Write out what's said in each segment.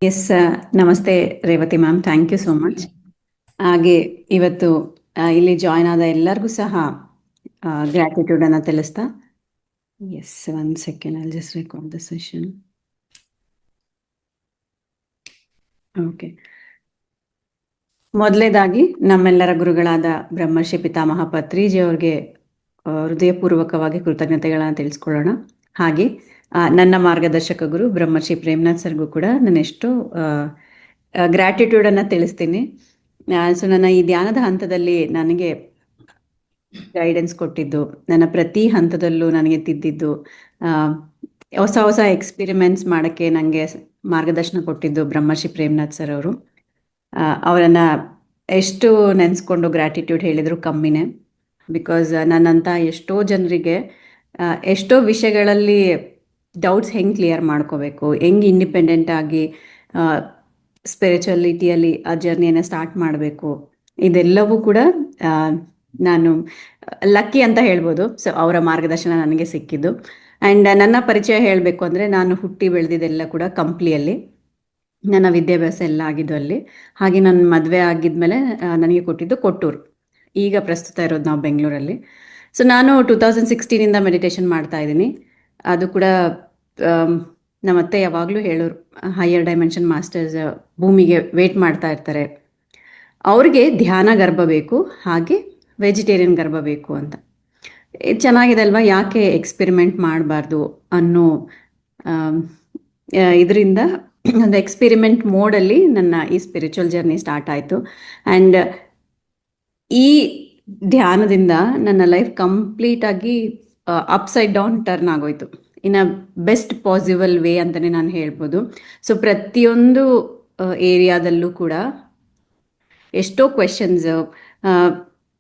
S, ನಮಸ್ತೆ Revathi ma'am, thank you so much. ಹಾಗೆ ಇವತ್ತು ಇಲ್ಲಿ ಜಾಯ್ನ್ ಆದ ಎಲ್ಲರಿಗೂ ಸಹ ಗ್ರ್ಯಾಟಿಟ್ಯೂಡನ್ನು ತಿಳಿಸ್ತಾ. Yes, 1 second, I just record the session. Okay. ಮೊದಲೇದಾಗಿ ನಮ್ಮೆಲ್ಲರ ಗುರುಗಳಾದ ಬ್ರಹ್ಮರ್ಷಿ ಪಿತಾಮಹ ಪತ್ರಿಜಿ ಅವ್ರಿಗೆ ಹೃದಯಪೂರ್ವಕವಾಗಿ ಕೃತಜ್ಞತೆಗಳನ್ನು ತಿಳಿಸ್ಕೊಳ್ಳೋಣ. ಹಾಗೆ ನನ್ನ ಮಾರ್ಗದರ್ಶಕ ಗುರು ಬ್ರಹ್ಮರ್ಷಿ ಪ್ರೇಮ್ನಾಥ್ ಸರ್ಗೂ ಕೂಡ ನಾನು ಎಷ್ಟು ಗ್ರ್ಯಾಟಿಟ್ಯೂಡನ್ನು ತಿಳಿಸ್ತೀನಿ. ಸೊ ನನ್ನ ಈ ಧ್ಯಾನದ ಹಂತದಲ್ಲಿ ನನಗೆ ಗೈಡೆನ್ಸ್ ಕೊಟ್ಟಿದ್ದು, ನನ್ನ ಪ್ರತಿ ಹಂತದಲ್ಲೂ ನನಗೆ ತಿದ್ದಿದ್ದು, ಹೊಸ ಹೊಸ ಎಕ್ಸ್ಪಿರಿಮೆಂಟ್ಸ್ ಮಾಡೋಕ್ಕೆ ನನಗೆ ಮಾರ್ಗದರ್ಶನ ಕೊಟ್ಟಿದ್ದು ಬ್ರಹ್ಮರ್ಷಿ ಪ್ರೇಮ್ನಾಥ್ ಸರ್ ಅವರು. ಅವರನ್ನು ಎಷ್ಟು ನೆನೆಸ್ಕೊಂಡು ಗ್ರ್ಯಾಟಿಟ್ಯೂಡ್ ಹೇಳಿದರೂ ಕಮ್ಮಿನೇ. ಬಿಕಾಸ್ ನನ್ನಂಥ ಎಷ್ಟೋ ಜನರಿಗೆ ಎಷ್ಟೋ ವಿಷಯಗಳಲ್ಲಿ ಡೌಟ್ಸ್ ಹೆಂಗೆ ಕ್ಲಿಯರ್ ಮಾಡ್ಕೋಬೇಕು, ಹೆಂಗೆ ಇಂಡಿಪೆಂಡೆಂಟ್ ಆಗಿ ಸ್ಪಿರಿಚುವಲಿಟಿಯಲ್ಲಿ ಆ ಜರ್ನಿಯನ್ನು ಸ್ಟಾರ್ಟ್ ಮಾಡಬೇಕು, ಇದೆಲ್ಲವೂ ಕೂಡ ನಾನು ಲಕ್ಕಿ ಅಂತ ಹೇಳ್ಬೋದು. ಸೊ ಅವರ ಮಾರ್ಗದರ್ಶನ ನನಗೆ ಸಿಕ್ಕಿದ್ದು. ಆ್ಯಂಡ್ ನನ್ನ ಪರಿಚಯ ಹೇಳಬೇಕು ಅಂದರೆ, ನಾನು ಹುಟ್ಟಿ ಬೆಳೆದಿದ್ದೆಲ್ಲ ಕೂಡ ಕಂಪ್ಲಿಯಲ್ಲಿ, ನನ್ನ ವಿದ್ಯಾಭ್ಯಾಸ ಎಲ್ಲ ಆಗಿದ್ದು ಅಲ್ಲಿ. ಹಾಗೆ ನನ್ನ ಮದುವೆ ಆಗಿದ್ಮೇಲೆ ನನಗೆ ಕೊಟ್ಟಿದ್ದು ಕೊಟ್ಟೂರು. ಈಗ ಪ್ರಸ್ತುತ ಇರೋದು ನಾವು ಬೆಂಗಳೂರಲ್ಲಿ. ಸೊ ನಾನು 2016 ಮೆಡಿಟೇಷನ್ ಮಾಡ್ತಾ ಇದ್ದೀನಿ. ಅದು ಕೂಡ ನಮ್ಮತ್ತೆ ಯಾವಾಗಲೂ ಹೇಳೋರು, ಹೈಯರ್ ಡೈಮೆನ್ಷನ್ ಮಾಸ್ಟರ್ಸ್ ಭೂಮಿಗೆ ವೇಟ್ ಮಾಡ್ತಾ ಇರ್ತಾರೆ, ಅವ್ರಿಗೆ ಧ್ಯಾನ ಗರ್ಭ ಬೇಕು, ಹಾಗೆ ವೆಜಿಟೇರಿಯನ್ ಗರ್ಭ ಬೇಕು ಅಂತ. ಇದು ಚೆನ್ನಾಗಿದೆ ಅಲ್ವಾ, ಯಾಕೆ ಎಕ್ಸ್ಪೆರಿಮೆಂಟ್ ಮಾಡಬಾರ್ದು ಅನ್ನೋ ಇದರಿಂದ ಒಂದು ಎಕ್ಸ್ಪೆರಿಮೆಂಟ್ ಮೋಡಲ್ಲಿ ನನ್ನ ಈ ಸ್ಪಿರಿಚುವಲ್ ಜರ್ನಿ ಸ್ಟಾರ್ಟ್ ಆಯಿತು. ಆ್ಯಂಡ್ ಈ ಧ್ಯಾನದಿಂದ ನನ್ನ ಲೈಫ್ ಕಂಪ್ಲೀಟಾಗಿ ಅಪ್ಸೈಡ್ ಡೌನ್ ಟರ್ನ್ ಆಗೋಯ್ತು, ಇನ್ ಅ ಬೆಸ್ಟ್ ಪಾಸಿಬಲ್ ವೇ ಅಂತಲೇ ನಾನು ಹೇಳ್ಬೋದು. ಸೊ ಪ್ರತಿಯೊಂದು ಏರಿಯಾದಲ್ಲೂ ಕೂಡ ಎಷ್ಟೋ ಕ್ವೆಶನ್ಸ್,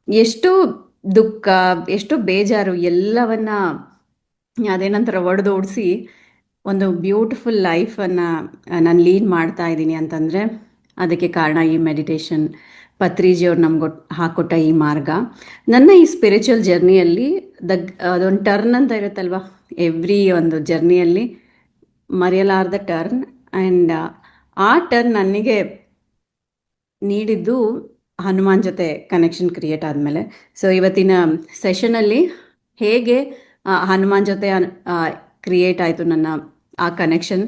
ಎಷ್ಟೋ ದುಃಖ, ಎಷ್ಟೋ ಬೇಜಾರು, ಎಲ್ಲವನ್ನ ಅದೇನಂತರ ಒಡೆದೋಡಿಸಿ ಒಂದು ಬ್ಯೂಟಿಫುಲ್ ಲೈಫನ್ನು ನಾನು ಲೀಡ್ ಮಾಡ್ತಾ ಇದ್ದೀನಿ ಅಂತಂದರೆ ಅದಕ್ಕೆ ಕಾರಣ ಈ ಮೆಡಿಟೇಷನ್, ಪತ್ರಿಜಿಯವ್ರು ನಮ್ಗೆ ಹಾಕ್ಕೊಟ್ಟ ಈ ಮಾರ್ಗ. ನನ್ನ ಈ ಸ್ಪಿರಿಚುವಲ್ ಜರ್ನಿಯಲ್ಲಿ ಅದೊಂದು ಟರ್ನ್ ಅಂತ ಇರುತ್ತಲ್ವ, ಎವ್ರಿ ಒಂದು ಜರ್ನಿಯಲ್ಲಿ ಮರೆಯಲಾರ್ದ ಟರ್ನ್. ಆ್ಯಂಡ್ ಆ ಟರ್ನ್ ನನಗೆ ನೀಡಿದ್ದು ಹನುಮಾನ್ ಜೊತೆ ಕನೆಕ್ಷನ್ ಕ್ರಿಯೇಟ್ ಆದಮೇಲೆ. ಸೊ ಇವತ್ತಿನ ಸೆಷನಲ್ಲಿ ಹೇಗೆ ಹನುಮಾನ್ ಜೊತೆ ಕ್ರಿಯೇಟ್ ಆಯಿತು ನನ್ನ ಆ ಕನೆಕ್ಷನ್,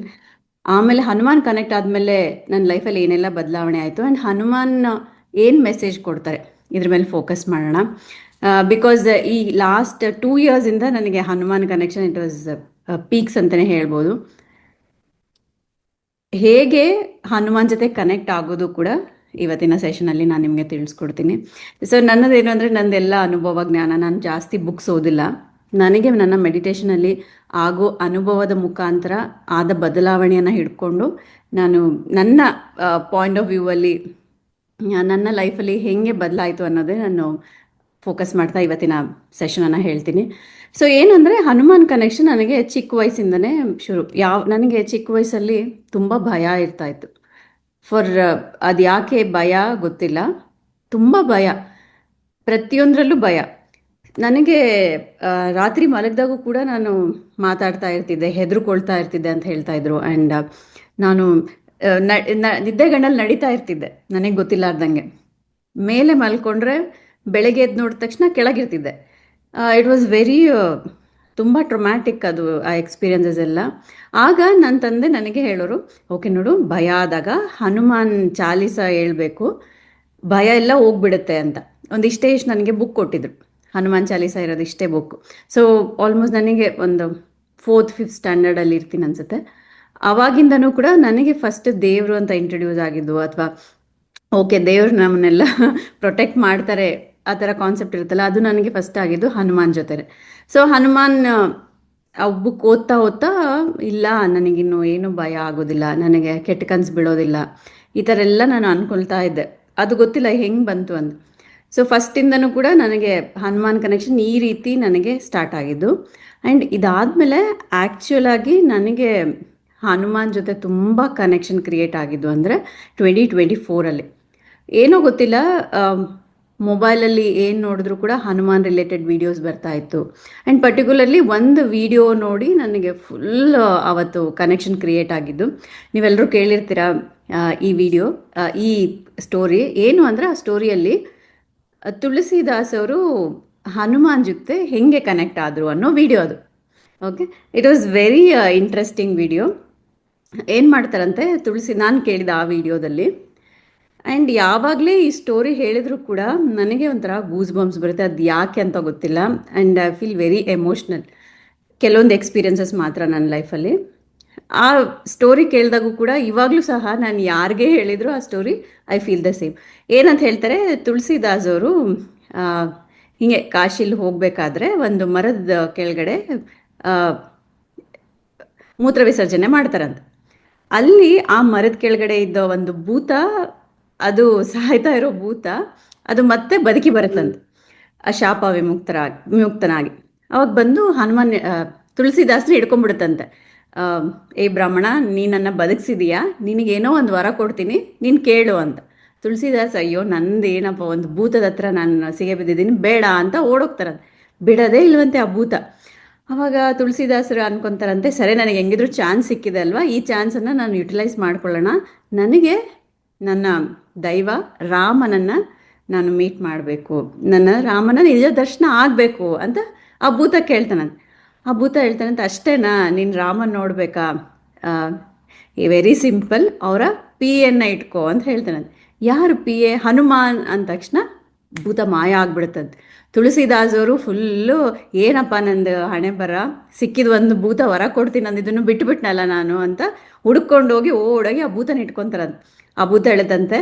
ಆಮೇಲೆ ಹನುಮಾನ್ ಕನೆಕ್ಟ್ ಆದಮೇಲೆ ನನ್ನ ಲೈಫಲ್ಲಿ ಏನೆಲ್ಲ ಬದಲಾವಣೆ ಆಯಿತು, ಆ್ಯಂಡ್ ಹನುಮಾನ್ ಏನು ಮೆಸೇಜ್ ಕೊಡ್ತಾರೆ ಇದ್ರ ಮೇಲೆ ಫೋಕಸ್ ಮಾಡೋಣ. ಬಿಕಾಸ್ ಈ ಲಾಸ್ಟ್ 2 ಇಯರ್ಸಿಂದ ನನಗೆ Hanuman connection it was peaks ಅಂತಲೇ ಹೇಳ್ಬೋದು. ಹೇಗೆ ಹನುಮಾನ್ ಜೊತೆ ಕನೆಕ್ಟ್ ಆಗೋದು ಕೂಡ ಇವತ್ತಿನ ಸೆಷನಲ್ಲಿ ನಾನು ನಿಮಗೆ ತಿಳಿಸ್ಕೊಡ್ತೀನಿ. ಸೊ ನನ್ನದೇನು ಅಂದರೆ, ನಂದೆಲ್ಲ ಅನುಭವ ಜ್ಞಾನ, ನಾನು ಜಾಸ್ತಿ ಬುಕ್ಸ್ ಓದಿಲ್ಲ. ನನಗೆ ನನ್ನ ಮೆಡಿಟೇಷನಲ್ಲಿ ಆಗೋ ಅನುಭವದ ಮುಖಾಂತರ ಆದ ಬದಲಾವಣೆಯನ್ನು ಹಿಡ್ಕೊಂಡು ನಾನು ನನ್ನ ಪಾಯಿಂಟ್ ಆಫ್ ವ್ಯೂವಲ್ಲಿ ನನ್ನ ಲೈಫಲ್ಲಿ ಹೇಗೆ ಬದಲಾಯಿತು ಅನ್ನೋದೇ ನಾನು ಫೋಕಸ್ ಮಾಡ್ತಾ ಇವತ್ತಿನ ಸೆಷನನ್ನು ಹೇಳ್ತೀನಿ. ಸೊ ಏನಂದರೆ, ಹನುಮಾನ್ ಕನೆಕ್ಷನ್ ನನಗೆ ಚಿಕ್ಕ ವಯಸ್ಸಿಂದನೇ ಶುರು. ನನಗೆ ಚಿಕ್ಕ ವಯಸ್ಸಲ್ಲಿ ತುಂಬ ಭಯ ಇರ್ತಾಯಿತ್ತು. ಅದು ಯಾಕೆ ಭಯ ಗೊತ್ತಿಲ್ಲ, ತುಂಬ ಭಯ, ಪ್ರತಿಯೊಂದರಲ್ಲೂ ಭಯ. ನನಗೆ ರಾತ್ರಿ ಮಲಗಿದಾಗೂ ಕೂಡ ನಾನು ಮಾತಾಡ್ತಾ ಇರ್ತಿದ್ದೆ, ಹೆದರ್ಕೊಳ್ತಾ ಇರ್ತಿದ್ದೆ ಅಂತ ಹೇಳ್ತಾಯಿದ್ರು. ಆ್ಯಂಡ್ ನಾನು ನಿದ್ದೆಗಣ್ಣಲ್ಲಿ ನಡೀತಾ ಇರ್ತಿದ್ದೆ ನನಗೆ ಗೊತ್ತಿಲ್ಲಾರ್ದಂಗೆ. ಮೇಲೆ ಮಲ್ಕೊಂಡ್ರೆ ಬೆಳಗ್ಗೆ ಎದ್ದು ನೋಡಿದ ತಕ್ಷಣ ಕೆಳಗಿರ್ತಿದ್ದೆ. ಇಟ್ ವಾಸ್ ವೆರಿ ತುಂಬ ಟ್ರೊಮ್ಯಾಟಿಕ್ ಅದು, ಆ ಎಕ್ಸ್ಪೀರಿಯನ್ಸಸ್ ಎಲ್ಲ. ಆಗ ನನ್ನ ತಂದೆ ನನಗೆ ಹೇಳೋರು, ಓಕೆ ನೋಡು, ಭಯ ಆದಾಗ ಹನುಮಾನ್ ಚಾಲೀಸ ಹೇಳ್ಬೇಕು, ಭಯ ಎಲ್ಲ ಹೋಗ್ಬಿಡುತ್ತೆ ಅಂತ. ಒಂದಿಷ್ಟೇ ನನಗೆ ಬುಕ್ ಕೊಟ್ಟಿದ್ರು, ಹನುಮಾನ್ ಚಾಲೀಸ ಇರೋದು ಇಷ್ಟೇ ಬುಕ್. ಸೊ ಆಲ್ಮೋಸ್ಟ್ ನನಗೆ ಒಂದು 4th 5th ಸ್ಟ್ಯಾಂಡರ್ಡಲ್ಲಿ ಇರ್ತೀನಿ ಅನಿಸುತ್ತೆ. ಆವಾಗಿಂದನೂ ಕೂಡ ನನಗೆ ಫಸ್ಟ್ ದೇವರು ಅಂತ ಇಂಟ್ರಡ್ಯೂಸ್ ಆಗಿದ್ದು, ಅಥವಾ ಓಕೆ ದೇವ್ರು ನಮ್ಮನ್ನೆಲ್ಲ ಪ್ರೊಟೆಕ್ಟ್ ಮಾಡ್ತಾರೆ ಆ ಥರ ಕಾನ್ಸೆಪ್ಟ್ ಇರುತ್ತಲ್ಲ, ಅದು ನನಗೆ ಫಸ್ಟ್ ಆಗಿದ್ದು ಹನುಮಾನ್ ಜೊತೆ. ಸೊ ಹನುಮಾನ್ ಆ ಬುಕ್ ಓದ್ತಾ ಓದ್ತಾ, ಇಲ್ಲ ನನಗಿನ್ನು ಏನು ಭಯ ಆಗೋದಿಲ್ಲ, ನನಗೆ ಕೆಟ್ಟ ಕನಸು ಬೀಳೋದಿಲ್ಲ, ಈ ಥರ ಎಲ್ಲ ನಾನು ಅಂದ್ಕೊಳ್ತಾ ಇದ್ದೆ. ಅದು ಗೊತ್ತಿಲ್ಲ ಹೆಂಗೆ ಬಂತು ಅಂತ. ಸೊ ಫಸ್ಟಿಂದನೂ ಕೂಡ ನನಗೆ ಹನುಮಾನ್ ಕನೆಕ್ಷನ್ ಈ ರೀತಿ ನನಗೆ ಸ್ಟಾರ್ಟ್ ಆಗಿದ್ದು. ಆ್ಯಂಡ್ ಇದಾದಮೇಲೆ ಆ್ಯಕ್ಚುಲಾಗಿ ನನಗೆ ಹನುಮಾನ್ ಜೊತೆ ತುಂಬ ಕನೆಕ್ಷನ್ ಕ್ರಿಯೇಟ್ ಆಗಿದ್ದು ಅಂದರೆ 2024ಅಲ್ಲಿ. ಏನೋ ಗೊತ್ತಿಲ್ಲ, ಮೊಬೈಲಲ್ಲಿ ಏನು ನೋಡಿದ್ರು ಕೂಡ ಹನುಮಾನ್ ರಿಲೇಟೆಡ್ ವೀಡಿಯೋಸ್ ಬರ್ತಾ ಇತ್ತು. ಆ್ಯಂಡ್ ಪರ್ಟಿಕ್ಯುಲರ್ಲಿ ಒಂದು ವಿಡಿಯೋ ನೋಡಿ ನನಗೆ ಫುಲ್ ಅವತ್ತು ಕನೆಕ್ಷನ್ ಕ್ರಿಯೇಟ್ ಆಗಿದ್ದು. ನೀವೆಲ್ಲರೂ ಕೇಳಿರ್ತೀರ ಈ ವಿಡಿಯೋ, ಈ ಸ್ಟೋರಿ ಏನು ಅಂದರೆ, ಆ ಸ್ಟೋರಿಯಲ್ಲಿ ತುಳಸಿದಾಸ್ ಅವರು ಹನುಮಾನ್ ಜೊತೆ ಹೆಂಗೆ ಕನೆಕ್ಟ್ ಆದರು ಅನ್ನೋ ವಿಡಿಯೋ ಅದು. Okay, it was very interesting video. ಏನು ಮಾಡ್ತಾರಂತೆ ನಾನು ಕೇಳಿದ ಆ ವಿಡಿಯೋದಲ್ಲಿ. ಆ್ಯಂಡ್ ಯಾವಾಗಲೇ ಈ ಸ್ಟೋರಿ ಹೇಳಿದ್ರು ಕೂಡ ನನಗೆ ಒಂಥರ ಗೂಸ್ ಬಂಪ್ಸ್ ಬರುತ್ತೆ. ಅದು ಯಾಕೆ ಅಂತ ಗೊತ್ತಿಲ್ಲ. And I feel very emotional. ಕೆಲವೊಂದು ಎಕ್ಸ್ಪೀರಿಯನ್ಸಸ್ ಮಾತ್ರ ನನ್ನ ಲೈಫಲ್ಲಿ. ಆ ಸ್ಟೋರಿ ಕೇಳಿದಾಗೂ ಕೂಡ ಇವಾಗಲೂ ಸಹ ನಾನು ಯಾರಿಗೇ ಹೇಳಿದ್ರು ಆ story I feel the same. ಏನಂತ ಹೇಳ್ತಾರೆ, ತುಳಸಿದಾಸ್ ಅವರು ಹೀಗೆ ಕಾಶಿಲಿ ಹೋಗಬೇಕಾದ್ರೆ ಒಂದು ಮರದ ಕೆಳಗಡೆ ಮೂತ್ರ ವಿಸರ್ಜನೆ ಮಾಡ್ತಾರಂತೆ. ಅಲ್ಲಿ ಆ ಮರದ ಕೆಳಗಡೆ ಇದ್ದ ಒಂದು ಭೂತ, ಅದು ಸಾಯ್ತಾ ಇರೋ ಭೂತ, ಅದು ಮತ್ತೆ ಬದುಕಿ ಬರುತ್ತಂತೆ ಆ ಶಾಪ ವಿಮುಕ್ತನಾಗಿ. ಅವಾಗ ಬಂದು ಹನುಮಾನ್ ತುಳಸಿದಾಸ್ನ ಹಿಡ್ಕೊಂಡ್ಬಿಡುತ್ತಂತೆ. ಏ ಬ್ರಾಹ್ಮಣ, ನೀನನ್ನು ಬದುಕಿಸಿದೀಯಾ, ನಿನಗೇನೋ ಒಂದು ವರ ಕೊಡ್ತೀನಿ, ನೀನು ಕೇಳು ಅಂತ. ತುಳಸಿದಾಸ್, ಅಯ್ಯೋ ನಂದೇನಪ್ಪ, ಒಂದು ಭೂತದ ಹತ್ರ ನಾನು ಸಿಗೆ ಬಿದ್ದಿದ್ದೀನಿ, ಬೇಡ ಅಂತ ಓಡೋಗ್ತಾರಂತೆ. ಬಿಡೋದೇ ಇಲ್ವಂತೆ ಆ ಭೂತ. ಅವಾಗ ತುಳಸಿದಾಸರು ಅನ್ಕೊತಾರಂತೆ, ಸರಿ ನನಗೆ ಹೆಂಗಿದ್ರು ಚಾನ್ಸ್ ಸಿಕ್ಕಿದೆ ಅಲ್ವಾ, ಈ ಚಾನ್ಸನ್ನು ನಾನು ಯುಟಿಲೈಸ್ ಮಾಡ್ಕೊಳ್ಳೋಣ, ನನಗೆ ನನ್ನ ದೈವ ರಾಮನನ್ನು ನಾನು ಮೀಟ್ ಮಾಡಬೇಕು, ನನ್ನ ರಾಮನ ನಿಜ ದರ್ಶನ ಆಗಬೇಕು ಅಂತ ಆ ಭೂತ ಕೇಳ್ತಾನಂತೆ. ಆ ಭೂತ ಹೇಳ್ತಾನಂತೆ, ಅಷ್ಟೇನಾ, ನೀನು ರಾಮನ್ ನೋಡಬೇಕಾ, ವೆರಿ ಸಿಂಪಲ್, ಅವರ ಪಿ ಎನ್ನ ಇಟ್ಕೋ ಅಂತ ಹೇಳ್ತಾನಂತೆ. ಯಾರು ಪಿ ಎ? ಹನುಮಾನ್ ಅಂದ ತಕ್ಷಣ ಭೂತ ಮಾಯ ಆಗ್ಬಿಡುತ್ತಂತೆ. ತುಳಸಿದಾಸ್ ಅವರು ಫುಲ್ಲು, ಏನಪ್ಪ ನಂದು ಹಣೆ ಬರ, ಸಿಕ್ಕಿದ ಒಂದು ಭೂತ ವರ ಕೊಡ್ತೀನಿ ನಂದು, ಇದನ್ನು ಬಿಟ್ಟುಬಿಟ್ನಲ್ಲ ನಾನು ಅಂತ ಹುಡ್ಕೊಂಡು ಹೋಗಿ ಓಡೋಗಿ ಆ ಭೂತನ ಇಟ್ಕೊತಾರಂತೆ. ಆ ಭೂತ ಹೇಳುತ್ತಂತೆ,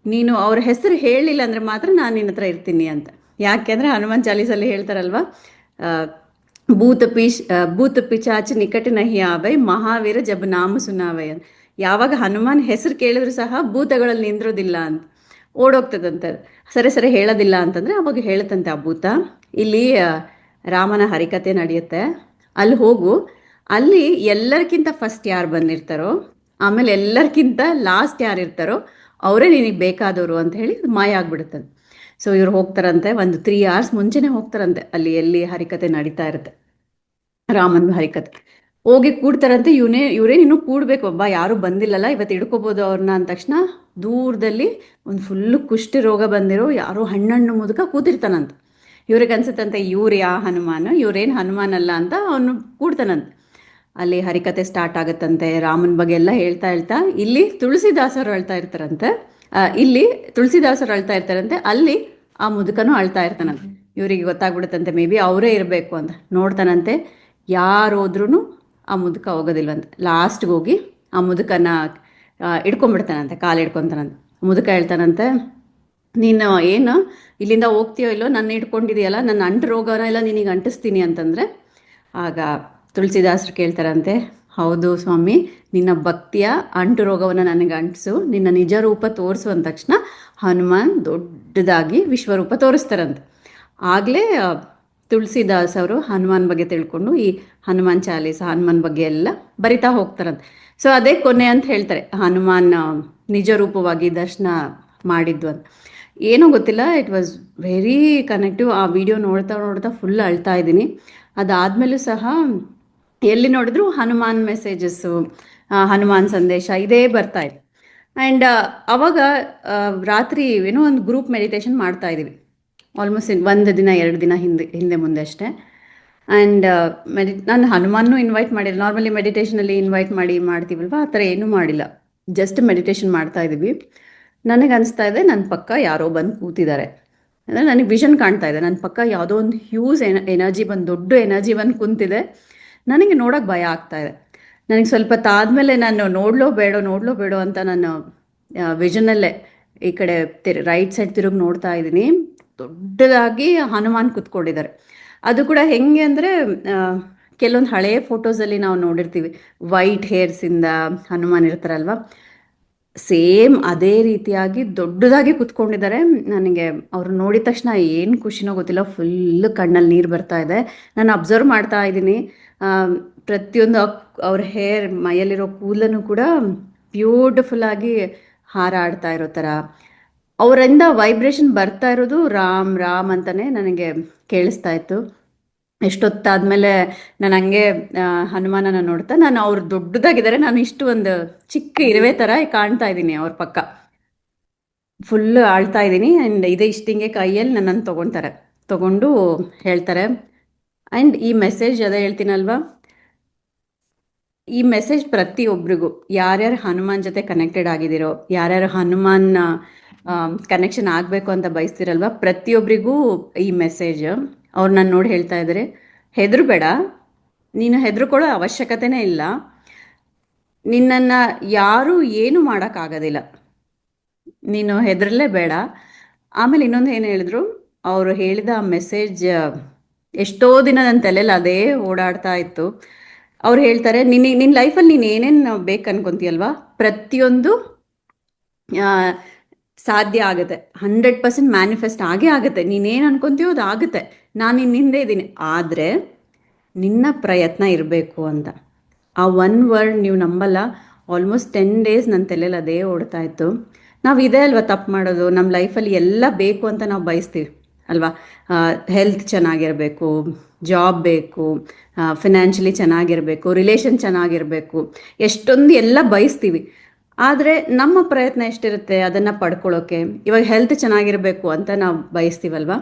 ನೀನು ಅವ್ರ ಹೆಸರು ಹೇಳಿಲ್ಲ ಅಂದರೆ ಮಾತ್ರ ನಾನು ನಿನ್ನ ಹತ್ರ ಇರ್ತೀನಿ ಅಂತ. ಯಾಕೆಂದರೆ ಹನುಮಾನ್ ಚಾಲೀಸಲ್ಲಿ ಹೇಳ್ತಾರಲ್ವ, ಭೂತ ಪಿಚಾಚ್ ನಿಕಟ ನಹಿ ಆವೈ, ಮಹಾವೀರ ಜಬ್ ನಾಮ ಸುನಾವೈ ಅಂತ. ಯಾವಾಗ ಹನುಮಾನ್ ಹೆಸರು ಕೇಳಿದ್ರು ಸಹ ಭೂತಗಳಲ್ಲಿ ನಿಂದ್ರೋದಿಲ್ಲ ಅಂತ, ಓಡೋಗ್ತದಂತೆ. ಸರಿ ಹೇಳೋದಿಲ್ಲ ಅಂತಂದರೆ ಅವಾಗ ಹೇಳುತ್ತಂತೆ ಆ ಭೂತ, ಇಲ್ಲಿ ರಾಮನ ಹರಿಕತೆ ನಡೆಯುತ್ತೆ, ಅಲ್ಲಿ ಹೋಗು, ಅಲ್ಲಿ ಎಲ್ಲರಿಗಿಂತ ಫಸ್ಟ್ ಯಾರು ಬಂದಿರ್ತಾರೋ, ಆಮೇಲೆ ಎಲ್ಲರಿಗಿಂತ ಲಾಸ್ಟ್ ಯಾರು ಇರ್ತಾರೋ ಅವರೇ ನಿನಗೆ ಬೇಕಾದವರು ಅಂತ ಹೇಳಿ ಮಾಯ ಆಗ್ಬಿಡುತ್ತದೆ. ಸೊ ಇವ್ರು ಹೋಗ್ತಾರಂತೆ, ಒಂದು 3 hours ಮುಂಚೆನೇ ಹೋಗ್ತಾರಂತೆ ಅಲ್ಲಿ ಎಲ್ಲಿ ಹರಿಕತೆ ನಡೀತಾ ಇರುತ್ತೆ, ರಾಮನ ಹರಿಕತೆ. ಹೋಗಿ ಕೂಡ್ತಾರಂತೆ. ಇವರೇನು ಇನ್ನೂ ಕೂಡಬೇಕು, ಒಬ್ಬ ಯಾರೂ ಬಂದಿಲ್ಲಲ್ಲ, ಇವತ್ತು ಹಿಡ್ಕೋಬೋದು ಅವ್ರನ್ನ ಅಂದ ತಕ್ಷಣ ದೂರದಲ್ಲಿ ಒಂದು ಫುಲ್ಲು ಕುಷ್ಠ ರೋಗ ಬಂದಿರೋ ಯಾರೋ ಹಣ್ಣು ಮುದುಕ ಕೂತಿರ್ತಾನಂತ. ಇವ್ರಿಗೆ ಅನ್ಸುತ್ತಂತೆ ಇವ್ರು ಯಾ ಹನುಮಾನ, ಇವ್ರೇನು ಹನುಮಾನ್ ಅಲ್ಲ ಅಂತ ಅವನು ಕೂಡ್ತಾನಂತೆ. ಅಲ್ಲಿ ಹರಿಕತೆ ಸ್ಟಾರ್ಟ್ ಆಗುತ್ತಂತೆ. ರಾಮನ ಬಗ್ಗೆ ಎಲ್ಲ ಹೇಳ್ತಾ ಇಲ್ಲಿ ತುಳಸಿದಾಸರು ಅಳ್ತಾ ಇರ್ತಾರಂತೆ. ಅಲ್ಲಿ ಆ ಮುದುಕನೂ ಅಳ್ತಾ ಇರ್ತಾನಂತೆ. ಇವರಿಗೆ ಗೊತ್ತಾಗ್ಬಿಡುತ್ತಂತೆ, ಮೇ ಬಿ ಅವರೇ ಇರಬೇಕು ಅಂತ. ನೋಡ್ತಾನಂತೆ, ಯಾರೋದ್ರೂ ಆ ಮುದುಕ ಹೋಗೋದಿಲ್ವಂತೆ. ಲಾಸ್ಟ್ಗೆ ಹೋಗಿ ಆ ಮುದುಕನ ಹಿಡ್ಕೊಂಡ್ಬಿಡ್ತಾನಂತೆ, ಕಾಲು ಹಿಡ್ಕೊತಾನಂತೆ. ಮುದುಕ ಹೇಳ್ತಾನಂತೆ, ನೀನು ಏನು ಇಲ್ಲಿಂದ ಹೋಗ್ತೀಯೋ ಇಲ್ಲೋ, ನನ್ನ ಹಿಡ್ಕೊಂಡಿದೆಯಲ್ಲ, ನನ್ನ ಅಂಟು ರೋಗನ ಎಲ್ಲ ನಿನಗೆ ಅಂಟಿಸ್ತೀನಿ ಅಂತಂದರೆ, ಆಗ ತುಳಸಿದಾಸರು ಕೇಳ್ತಾರಂತೆ, ಹೌದು ಸ್ವಾಮಿ, ನಿನ್ನ ಭಕ್ತಿಯ ಅಂಟು ರೋಗವನ್ನು ನನಗೆ ಅಂಟಿಸು, ನಿನ್ನ ನಿಜ ರೂಪ ತೋರಿಸು ಅಂದ ತಕ್ಷಣ ಹನುಮಾನ್ ದೊಡ್ಡದಾಗಿ ವಿಶ್ವರೂಪ ತೋರಿಸ್ತಾರಂತೆ. ಆಗಲೇ ತುಳಸಿದಾಸ್ ಅವರು ಹನುಮಾನ್ ಬಗ್ಗೆ ತಿಳ್ಕೊಂಡು ಈ ಹನುಮಾನ್ ಚಾಲೀಸ, ಹನುಮಾನ್ ಬಗ್ಗೆ ಎಲ್ಲ ಬರಿತಾ ಹೋಗ್ತಾರಂತೆ. ಸೊ ಅದೇ ಕೊನೆ ಅಂತ ಹೇಳ್ತಾರೆ, ಹನುಮಾನ್ ನಿಜ ರೂಪವಾಗಿ ದರ್ಶನ ಮಾಡಿದ್ದು ಅಂತ. ಏನೋ ಗೊತ್ತಿಲ್ಲ, ಇಟ್ ವಾಸ್ ವೆರಿ ಕನೆಕ್ಟಿವ್. ಆ ವಿಡಿಯೋ ನೋಡ್ತಾ ಫುಲ್ ಅಳ್ತಾ ಇದ್ದೀನಿ. ಅದಾದಮೇಲೂ ಸಹ ಎಲ್ಲಿ ನೋಡಿದ್ರು ಹನುಮಾನ್ ಮೆಸೇಜಸ್ಸು, ಹನುಮಾನ್ ಸಂದೇಶ ಇದೇ ಬರ್ತಾಯಿದೆ. ಆ್ಯಂಡ್ ಅವಾಗ ರಾತ್ರಿ ಏನೋ ಒಂದು ಗ್ರೂಪ್ ಮೆಡಿಟೇಷನ್ ಮಾಡ್ತಾಯಿದ್ದೀವಿ, ಆಲ್ಮೋಸ್ಟ್ 1 ದಿನ 2 ದಿನ ಹಿಂದೆ ಮುಂದೆ ಅಷ್ಟೇ. ಆ್ಯಂಡ್ ನಾನು ಹನುಮಾನ್ನೂ ಇನ್ವೈಟ್ ಮಾಡಿಲ್ಲ. ನಾರ್ಮಲಿ ಮೆಡಿಟೇಷನಲ್ಲಿ ಇನ್ವೈಟ್ ಮಾಡ್ತೀವಲ್ವ, ಆ ಥರ ಏನೂ ಮಾಡಿಲ್ಲ, ಜಸ್ಟ್ ಮೆಡಿಟೇಷನ್ ಮಾಡ್ತಾಯಿದ್ದೀವಿ. ನನಗೆ ಅನಿಸ್ತಾ ಇದೆ, ನನ್ನ ಪಕ್ಕ ಯಾರೋ ಬಂದು ಕೂತಿದ್ದಾರೆ. ಅಂದರೆ ನನಗೆ ವಿಷನ್ ಕಾಣ್ತಾ ಇದೆ, ನನ್ನ ಪಕ್ಕ ಯಾವುದೋ ಒಂದು ಹ್ಯೂಸ್ ಎನರ್ಜಿ ಬಂದು, ದೊಡ್ಡ ಎನರ್ಜಿ ಬಂದು ಕುಂತಿದೆ. ನನಗೆ ನೋಡೋಕ್ಕೆ ಭಯ ಆಗ್ತಾಯಿದೆ. ನನಗೆ ಸ್ವಲ್ಪ ತಾದ್ಮೇಲೆ ನಾನು ನೋಡಲೋ ಬೇಡೋ ಅಂತ ನಾನು ವಿಷನಲ್ಲೇ ಈ ಕಡೆ ರೈಟ್ ಸೈಡ್ ತಿರುಗಿ ನೋಡ್ತಾ ಇದ್ದೀನಿ. ದೊಡ್ಡದಾಗಿ ಹನುಮಾನ್ ಕೂತ್ಕೊಂಡಿದ್ದಾರೆ. ಅದು ಕೂಡ ಹೆಂಗೆ ಅಂದರೆ, ಕೆಲವೊಂದು ಹಳೆಯ ಫೋಟೋಸಲ್ಲಿ ನಾವು ನೋಡಿರ್ತೀವಿ, ವೈಟ್ ಹೇರ್ಸಿಂದ ಹನುಮಾನ್ ಇರ್ತಾರಲ್ವ, ಸೇಮ್ ಅದೇ ರೀತಿಯಾಗಿ ದೊಡ್ಡದಾಗಿ ಕೂತ್ಕೊಂಡಿದ್ದಾರೆ. ನನಗೆ ಅವ್ರು ನೋಡಿದ ತಕ್ಷಣ ಏನು ಖುಷಿನೋ ಗೊತ್ತಿಲ್ಲ, ಫುಲ್ಲು ಕಣ್ಣಲ್ಲಿ ನೀರು ಬರ್ತಾ ಇದೆ. ನಾನು ಅಬ್ಸರ್ವ್ ಮಾಡ್ತಾ ಇದ್ದೀನಿ, ಪ್ರತಿಯೊಂದು ಅವ್ರ ಹೇರ್, ಮೈಯಲ್ಲಿರೋ ಕೂದಲನ್ನು ಕೂಡ ಬ್ಯೂಟಿಫುಲ್ಲಾಗಿ ಹಾರಾಡ್ತಾ ಇರೋ ಥರ, ಅವರಿಂದ ವೈಬ್ರೇಷನ್ ಬರ್ತಾ ಇರೋದು ರಾಮ್ ರಾಮ್ ಅಂತಾನೆ ನನಗೆ ಕೇಳಿಸ್ತಾ ಇತ್ತು. ಎಷ್ಟೊತ್ತಾದ್ಮೇಲೆ ನಾನು ಹಂಗೆ ಹನುಮಾನನ ನೋಡ್ತಾ, ನಾನು ಅವ್ರು ದೊಡ್ಡದಾಗಿದ್ದಾರೆ, ನಾನು ಇಷ್ಟು ಒಂದು ಚಿಕ್ಕ ಇರುವೆ ಥರ ಕಾಣ್ತಾ ಇದ್ದೀನಿ ಅವ್ರ ಪಕ್ಕ. ಫುಲ್ ಆಳ್ತಾ ಇದ್ದೀನಿ ಆ್ಯಂಡ್ ಇದೇ ಇಷ್ಟಿಂಗೆ ಕೈಯಲ್ಲಿ ನನ್ನನ್ನು ತೊಗೊಳ್ತಾರೆ, ತೊಗೊಂಡು ಹೇಳ್ತಾರೆ. ಆ್ಯಂಡ್ ಈ ಮೆಸೇಜ್ ಅದೇ ಹೇಳ್ತೀನಲ್ವಾ, ಈ ಮೆಸೇಜ್ ಪ್ರತಿಯೊಬ್ಬರಿಗೂ, ಯಾರ್ಯಾರು ಹನುಮಾನ್ ಜೊತೆ ಕನೆಕ್ಟೆಡ್ ಆಗಿದ್ದೀರೋ, ಯಾರ್ಯಾರು ಹನುಮಾನ್ ಕನೆಕ್ಷನ್ ಆಗಬೇಕು ಅಂತ ಬಯಸ್ತಿರಲ್ವ, ಪ್ರತಿಯೊಬ್ಬರಿಗೂ ಈ ಮೆಸೇಜ್. ಅವ್ರು ನಾನು ನೋಡಿ ಹೇಳ್ತಾ ಇದ್ದಾರೆ, ಹೆದರಬೇಡ, ನೀನು ಹೆದರ್ಕೊಳ್ಳೋ ಅವಶ್ಯಕತೆನೇ ಇಲ್ಲ, ನಿನ್ನನ್ನು ಯಾರೂ ಏನು ಮಾಡೋಕ್ಕಾಗೋದಿಲ್ಲ, ನೀನು ಹೆದರಲೇ ಬೇಡ. ಆಮೇಲೆ ಇನ್ನೊಂದು ಏನು ಹೇಳಿದ್ರು, ಅವರು ಹೇಳಿದ ಮೆಸೇಜ್ ಎಷ್ಟೋ ದಿನ ನನ್ನ ತಲೆಯಲ್ಲಿ ಅದೇ ಓಡಾಡ್ತಾ ಇತ್ತು. ಅವ್ರು ಹೇಳ್ತಾರೆ, ನಿನ್ನ ಲೈಫಲ್ಲಿ ನೀನು ಏನೇನು ಬೇಕು ಅನ್ಕೊಂತೀಯಲ್ವಾ, ಪ್ರತಿಯೊಂದು ಸಾಧ್ಯ ಆಗುತ್ತೆ, 100% ಮ್ಯಾನಿಫೆಸ್ಟ್ ಆಗೇ ಆಗುತ್ತೆ. ನೀನೇನು ಅನ್ಕೊಂತೀಯೋ ಅದು ಆಗುತ್ತೆ, ನಾನು ನಿನ್ನ ಹಿಂದೆ ಇದ್ದೀನಿ, ಆದರೆ ನಿನ್ನ ಪ್ರಯತ್ನ ಇರಬೇಕು ಅಂತ. ಆ ಒನ್ ವರ್ಡ್ ನೀವು ನಂಬಲ್ಲ, ಆಲ್ಮೋಸ್ಟ್ 10 ಡೇಸ್ ನನ್ನ ತಲೆಯಲ್ಲಿ ಅದೇ ಓಡ್ತಾ ಇತ್ತು. ನಾವು ಇದೇ ಅಲ್ವಾ ತಪ್ಪು ಮಾಡೋದು, ನಮ್ಮ ಲೈಫಲ್ಲಿ ಎಲ್ಲ ಬೇಕು ಅಂತ ನಾವು ಬಯಸ್ತೀವಿ ಅಲ್ವಾ. ಹೆಲ್ತ್ ಚೆನ್ನಾಗಿರಬೇಕು, ಜಾಬ್ ಬೇಕು, ಫಿನಾನ್ಷಿಯಲಿ ಚೆನ್ನಾಗಿರಬೇಕು, ರಿಲೇಷನ್ ಚೆನ್ನಾಗಿರಬೇಕು, ಎಷ್ಟೊಂದು ಎಲ್ಲ ಬಯಸ್ತೀವಿ. ಆದರೆ ನಮ್ಮ ಪ್ರಯತ್ನ ಎಷ್ಟಿರುತ್ತೆ ಅದನ್ನು ಪಡ್ಕೊಳ್ಳೋಕ್ಕೆ. ಇವಾಗ ಹೆಲ್ತ್ ಚೆನ್ನಾಗಿರಬೇಕು ಅಂತ ನಾವು ಬಯಸ್ತೀವಲ್ವ,